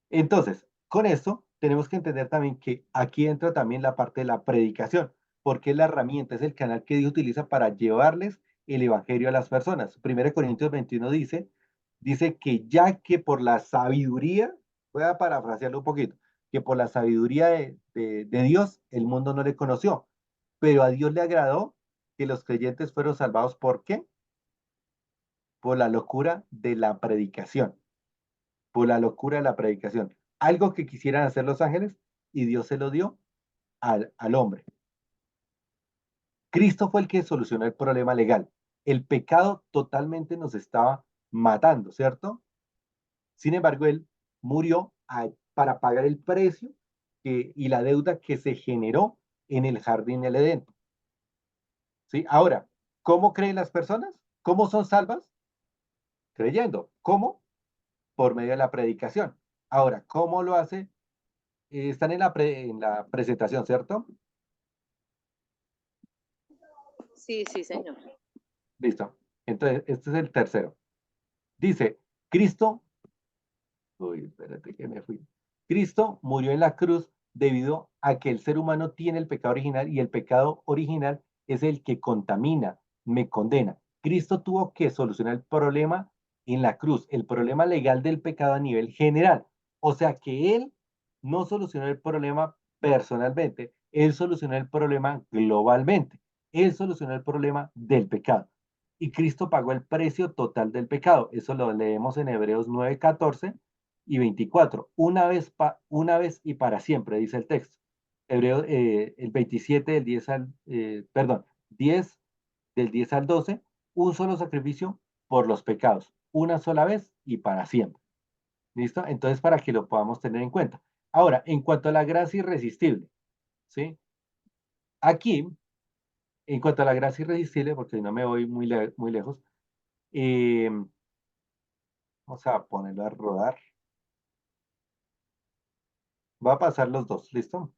Entonces, con esto tenemos que entender también que aquí entra también la parte de la predicación, porque es la herramienta, es el canal que Dios utiliza para llevarles el evangelio a las personas. 1 Corintios 21 dice que ya que por la sabiduría, voy a parafrasearlo un poquito, que por la sabiduría de Dios el mundo no le conoció, pero a Dios le agradó que los creyentes fueron salvados. ¿Por qué? Por la locura de la predicación. Por la locura de la predicación. Algo que quisieran hacer los ángeles y Dios se lo dio al hombre. Cristo fue el que solucionó el problema legal. El pecado totalmente nos estaba matando, ¿cierto? Sin embargo, Él murió para pagar el precio y la deuda que se generó en el jardín del Edén. ¿Sí? Ahora, ¿cómo creen las personas? ¿Cómo son salvas? Creyendo. ¿Cómo? Por medio de la predicación. Ahora, ¿cómo lo hace? Están en la presentación, ¿cierto? Sí, sí, señor. Listo. Entonces, este es el tercero. Dice, espérate que me fui. Cristo murió en la cruz debido a que el ser humano tiene el pecado original y el pecado original es el que contamina, me condena. Cristo tuvo que solucionar el problema en la cruz, el problema legal del pecado a nivel general. O sea que Él no solucionó el problema personalmente, Él solucionó el problema globalmente. Él solucionó el problema del pecado. Y Cristo pagó el precio total del pecado. Eso lo leemos en Hebreos 9:14 y 24. Una vez y para siempre, dice el texto. Hebreo, el 27 del 10 al, perdón, 10 del 10 al 12, un solo sacrificio por los pecados, una sola vez y para siempre. ¿Listo? Entonces, para que lo podamos tener en cuenta. Ahora, en cuanto a la gracia irresistible, ¿sí? Aquí, en cuanto a la gracia irresistible, porque no me voy muy lejos, vamos a ponerlo a rodar. Va a pasar los dos, ¿listo?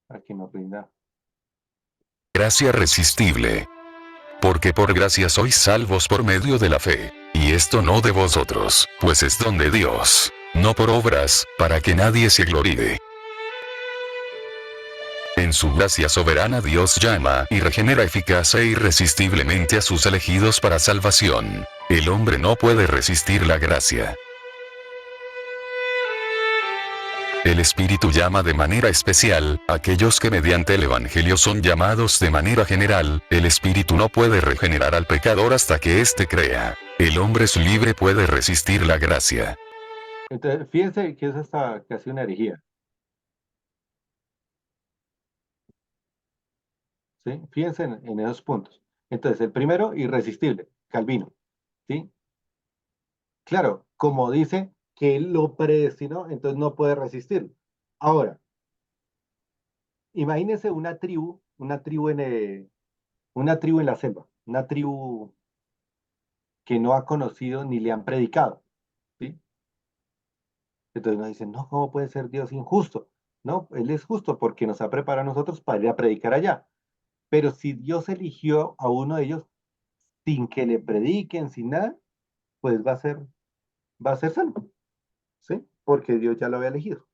Para que nos rinda. Gracia resistible. Porque por gracia sois salvos por medio de la fe. Y esto no de vosotros, pues es don de Dios, no por obras, para que nadie se gloríe. En su gracia soberana Dios llama y regenera eficaz e irresistiblemente a sus elegidos para salvación. El hombre no puede resistir la gracia. El Espíritu llama de manera especial a aquellos que mediante el Evangelio son llamados de manera general. El Espíritu no puede regenerar al pecador hasta que éste crea. El hombre es libre, puede resistir la gracia. Entonces, fíjense que es hasta casi una herejía. ¿Sí? Fíjense en esos puntos. Entonces, el primero, irresistible, Calvino. ¿Sí? Claro, como dice que él lo predestinó, entonces no puede resistirlo. Ahora, imagínense una tribu en la selva, una tribu que no ha conocido ni le han predicado. ¿Sí? Entonces nos dicen, no, ¿cómo puede ser Dios injusto? No, Él es justo porque nos ha preparado a nosotros para ir a predicar allá. Pero si Dios eligió a uno de ellos sin que le prediquen, sin nada, pues va a ser salvo, ¿sí? Porque Dios ya lo había elegido.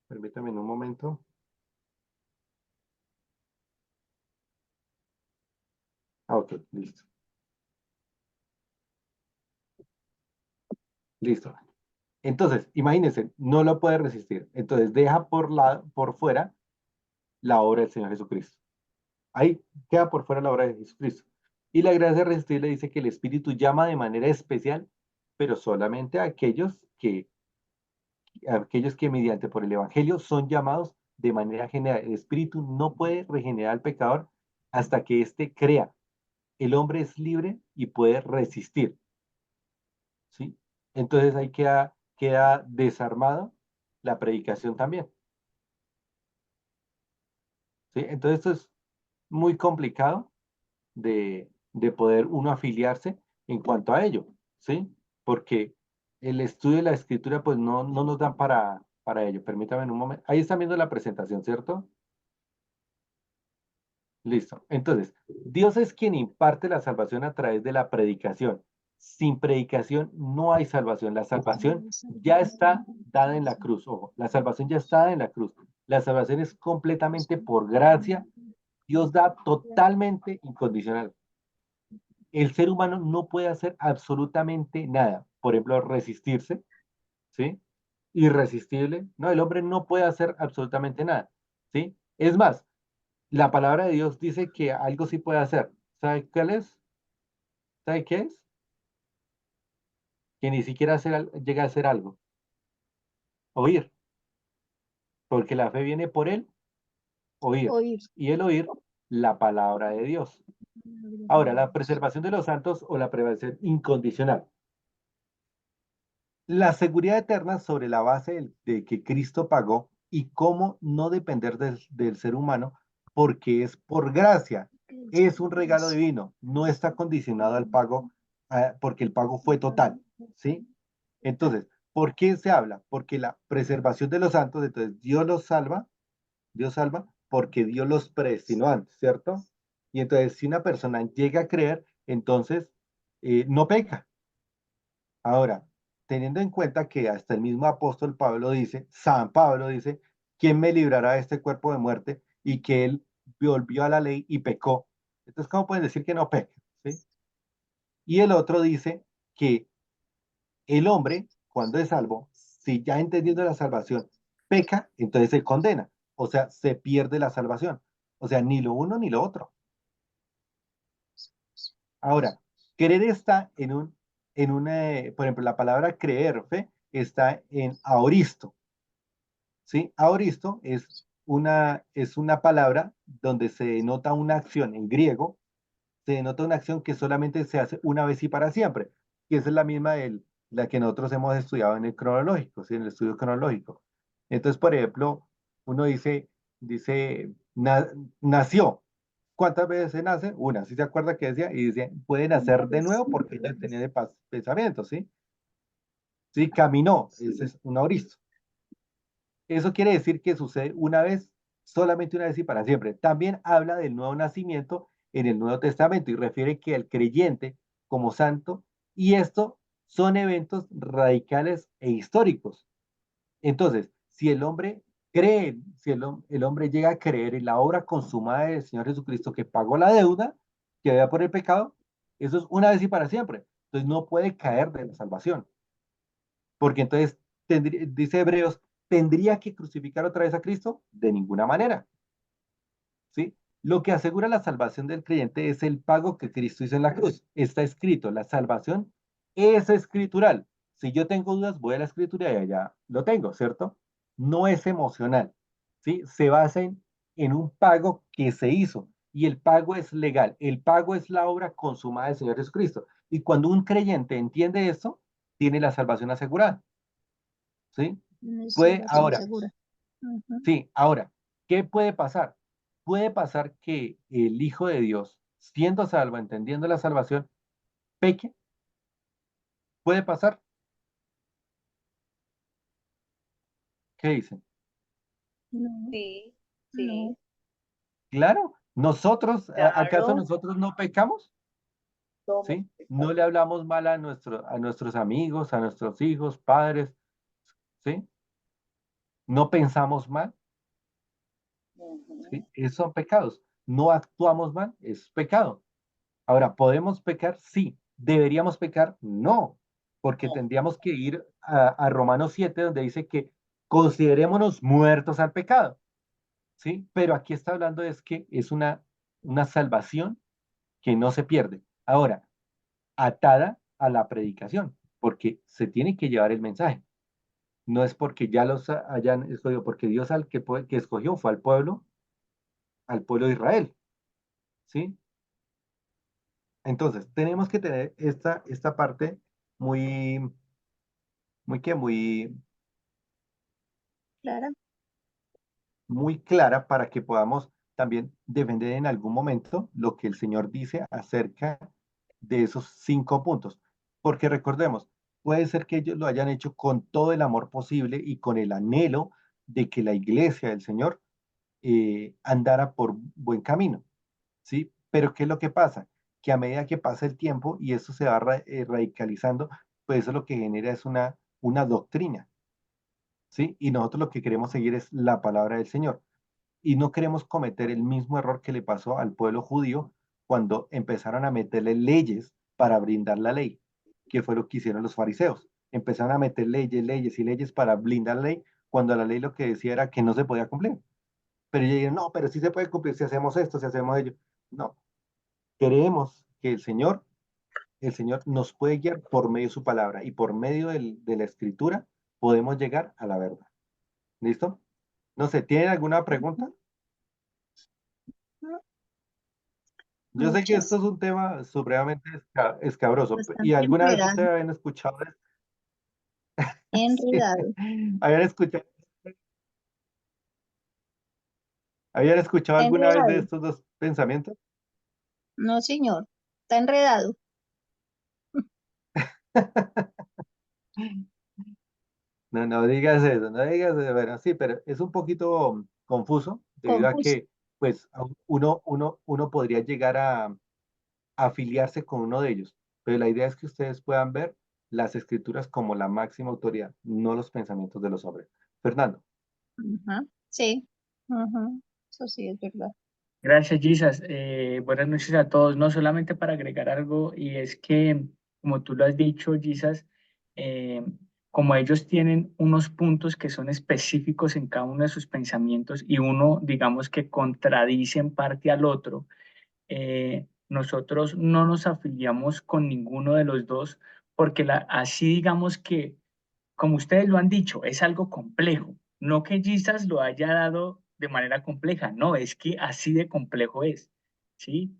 Permítame un momento. Ok, listo. Listo. Entonces, imagínense, no lo puede resistir. Entonces, deja por fuera la obra del Señor Jesucristo. Ahí queda por fuera la obra de Jesucristo. Y la gracia irresistible dice que el Espíritu llama de manera especial, pero solamente a aquellos que mediante por el Evangelio son llamados de manera general. El Espíritu no puede regenerar al pecador hasta que éste crea. El hombre es libre y puede resistir. ¿Sí? Entonces ahí queda desarmada la predicación también. ¿Sí? Entonces esto es muy complicado de poder uno afiliarse en cuanto a ello. ¿Sí? porque el estudio de la escritura pues no nos dan para ello. Permítame en un momento. Ahí están viendo la presentación, ¿cierto? Listo. Entonces, Dios es quien imparte la salvación a través de la predicación. Sin predicación no hay salvación. La salvación ya está dada en la cruz. Ojo, la salvación ya está dada en la cruz. La salvación es completamente por gracia. Dios da totalmente incondicional. El ser humano no puede hacer absolutamente nada. Por ejemplo, resistirse, ¿sí? Irresistible. No, el hombre no puede hacer absolutamente nada, ¿sí? Es más, la palabra de Dios dice que algo sí puede hacer. ¿Sabe cuál es? ¿Sabe qué es? Que ni siquiera llega a hacer algo. Oír. Porque la fe viene por el oír. Oír. Y el oír, la palabra de Dios. Ahora, la preservación de los santos o la preservación incondicional. La seguridad eterna sobre la base de que Cristo pagó y cómo no depender del ser humano, porque es por gracia, es un regalo divino, no está condicionado al pago, porque el pago fue total, ¿sí? Entonces, ¿por qué se habla? Porque la preservación de los santos, entonces Dios salva porque Dios los predestinó antes, ¿cierto? Y entonces, si una persona llega a creer, entonces no peca. Ahora, teniendo en cuenta que hasta el mismo apóstol Pablo dice, San Pablo dice, ¿quién me librará de este cuerpo de muerte? Y que él volvió a la ley y pecó. Entonces, ¿cómo pueden decir que no peca? ¿Sí? Y el otro dice que el hombre, cuando es salvo, si ya entendiendo la salvación, peca, entonces se condena. O sea, se pierde la salvación. O sea, ni lo uno ni lo otro. Ahora, creer está por ejemplo, la palabra creer, fe, está en aoristo, ¿sí? Aoristo es una palabra donde se denota una acción en griego, se denota una acción que solamente se hace una vez y para siempre, y esa es la misma de la que nosotros hemos estudiado en el cronológico, ¿sí? En el estudio cronológico. Entonces, por ejemplo, uno dice, nació. ¿Cuántas veces se nace? Una, ¿sí se acuerda que decía? Y dice, puede nacer de nuevo porque ella tenía de pensamiento, ¿sí? Sí, caminó, ese es un aoristo. Eso quiere decir que sucede una vez, solamente una vez y para siempre. También habla del nuevo nacimiento en el Nuevo Testamento y refiere que el creyente como santo, y esto son eventos radicales e históricos. Entonces, si el hombre cree, si el hombre llega a creer en la obra consumada del Señor Jesucristo que pagó la deuda que había por el pecado, eso es una vez y para siempre. Entonces no puede caer de la salvación, porque entonces, dice Hebreos, ¿tendría que crucificar otra vez a Cristo? De ninguna manera, ¿sí? Lo que asegura la salvación del creyente es el pago que Cristo hizo en la cruz. Está escrito, la salvación es escritural. Si yo tengo dudas, voy a la escritura y allá lo tengo, ¿cierto? No es emocional, ¿sí? Se basa en un pago que se hizo y el pago es legal. El pago es la obra consumada del Señor Jesucristo. Y cuando un creyente entiende eso, tiene la salvación asegurada, ¿sí? Ahora, Ujú. sí, ahora, ¿qué puede pasar? Puede pasar que el Hijo de Dios, siendo salvo, entendiendo la salvación, peque. ¿Puede pasar? ¿Qué dicen? No, Sí, no. sí, Claro, ¿acaso claro. nosotros no pecamos? Somos ¿Sí? No pecadores. le hablamos mal a nuestros amigos, a nuestros hijos, padres, ¿sí? No pensamos mal, ¿sí? Ujú. Esos son pecados. No actuamos mal, es pecado. Ahora, ¿podemos pecar? Sí. ¿Deberíamos pecar? No, porque No, tendríamos que ir a Romanos 7, donde dice que considerémonos muertos al pecado, ¿sí? Pero aquí está hablando es que es una salvación que no se pierde. Ahora, atada a la predicación, porque se tiene que llevar el mensaje. No es porque ya los hayan escogido, porque Dios que escogió fue al pueblo de Israel, ¿sí? Entonces, tenemos que tener esta parte muy, muy, Clara. muy clara para que podamos también defender en algún momento lo que el Señor dice acerca de esos 5 puntos. Porque recordemos, puede ser que ellos lo hayan hecho con todo el amor posible y con el anhelo de que la iglesia del Señor andara por buen camino, ¿sí? Pero ¿qué es lo que pasa? Que a medida que pasa el tiempo y eso se va radicalizando, pues eso lo que genera es una doctrina, ¿sí? Y nosotros lo que queremos seguir es la palabra del Señor. Y no queremos cometer el mismo error que le pasó al pueblo judío cuando empezaron a meterle leyes para brindar la ley, que fue lo que hicieron los fariseos. Empezaron a meter leyes, leyes y leyes para blindar la ley, cuando la ley lo que decía era que no se podía cumplir. Pero ellos dijeron, no, pero sí se puede cumplir si hacemos esto, si hacemos ello. No, creemos que el Señor nos puede guiar por medio de su palabra y por medio de la escritura podemos llegar a la verdad. ¿Listo? No sé, ¿tienen alguna pregunta? Yo sé que esto Muchas. es un tema supremamente escabroso. ¿Y Bastante alguna vez enredado. ustedes habían escuchado esto? Sí. Enredado. ¿Habían escuchado, ¿Habían escuchado Está alguna vez de enredado. estos dos pensamientos? No, señor. Está enredado. No, no digas eso, no digas eso. Bueno, sí, pero es un poquito confuso debido a Confuso. que, pues, uno podría llegar a afiliarse con uno de ellos, pero la idea es que ustedes puedan ver las escrituras como la máxima autoridad, no los pensamientos de los hombres. Fernando. Ajá. Sí. Ajá. Eso sí es verdad. Gracias, Gisas. Buenas noches a todos. No solamente para agregar algo, y es que, como tú lo has dicho, Gisas, eh, como ellos tienen unos puntos que son específicos en cada uno de sus pensamientos y uno, digamos que contradice en parte al otro, nosotros no nos afiliamos con ninguno de los dos porque así digamos que como ustedes lo han dicho, es algo complejo. No que Jesus lo haya dado de manera compleja, no, es que así de complejo es, ¿sí?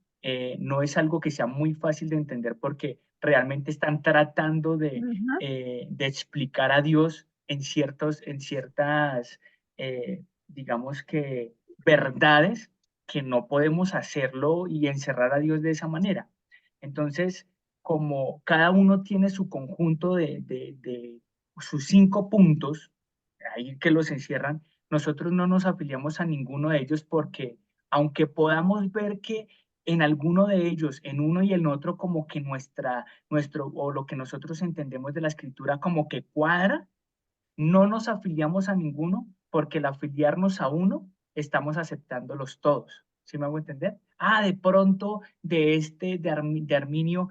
No es algo que sea muy fácil de entender porque realmente están tratando Ajá. de explicar a Dios en ciertas, digamos que, verdades que no podemos hacerlo y encerrar a Dios de esa manera. Entonces, como cada uno tiene su conjunto de sus 5 puntos, ahí que los encierran, nosotros no nos afiliamos a ninguno de ellos porque aunque podamos ver que en alguno de ellos, en uno y en otro, como que nuestro, o lo que nosotros entendemos de la escritura como que cuadra, no nos afiliamos a ninguno porque al afiliarnos a uno, estamos aceptándolos todos. ¿Sí me hago entender? Ah, de pronto de Arminio,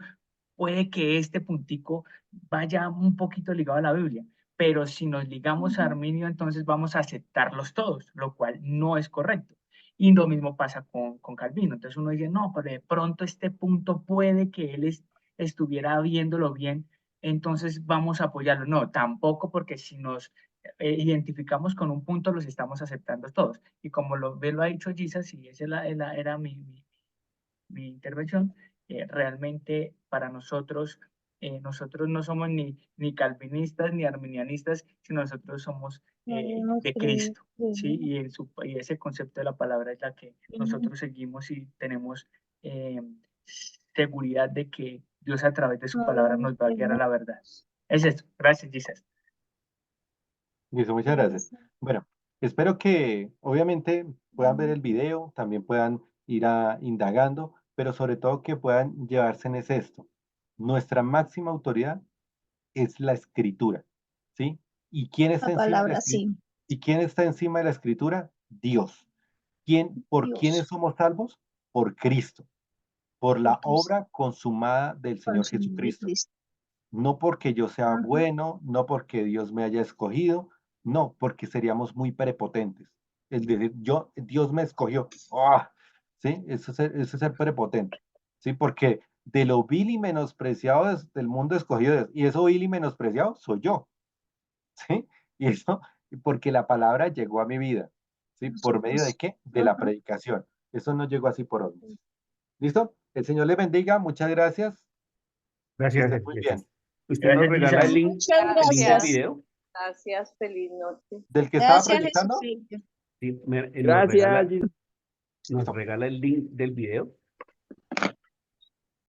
puede que este puntico vaya un poquito ligado a la Biblia, pero si nos ligamos a Ajá. Arminio, entonces vamos a aceptarlos todos, lo cual no es correcto. Y lo mismo pasa con Calvino. Entonces uno dice, no, pero de pronto este punto puede que él estuviera viéndolo bien, entonces vamos a apoyarlo. No, tampoco, porque si nos identificamos con un punto, los estamos aceptando todos. Y como lo ha dicho Jesus, y esa era mi intervención, realmente para nosotros, nosotros no somos ni calvinistas ni arminianistas, sino nosotros somos Debemos de creer. Cristo, ¿sí? Y ese concepto de la palabra es la que Ajá. nosotros seguimos y tenemos seguridad de que Dios a través de su No palabra debemos nos va a guiar a creer. la verdad. Es eso. Gracias, Jesus. Listo, muchas gracias. Bueno, espero que obviamente puedan ver el video, también puedan ir indagando, pero sobre todo que puedan llevarse en esto. Nuestra máxima autoridad es la escritura, ¿sí? ¿Y quién La está encima de la palabra escritura? sí. ¿Y quién está encima de la escritura? Dios. ¿Por quiénes Dios. somos salvos? Por Cristo, por Por la Cristo. obra consumada del Con Señor su nombre de Jesucristo. Cristo. No porque yo sea Ajá. bueno, no porque Dios me haya escogido, no, porque seríamos muy prepotentes. Es decir, Dios me escogió. ¡Ah! ¿Sí? Eso es ser prepotente. ¿Sí? Porque de lo vil y menospreciado del mundo escogido Dios, y eso vil y menospreciado soy yo. ¿Sí? Y eso, porque la palabra llegó a mi vida. ¿Sí? ¿Por medio de Nosotros. qué? De la Ajá. predicación. Eso no llegó así por hoy. ¿Listo? El Señor le bendiga. Muchas gracias. Que Gracias, estén muy Jesús. bien. ¿Usted nos Gracias, regala Jesus. Muchas el link del Gracias. gracias. video? Gracias. Feliz noche. ¿Del que estaba Gracias, proyectando? Jesucristo. Sí, nos Gracias. regala el link del video.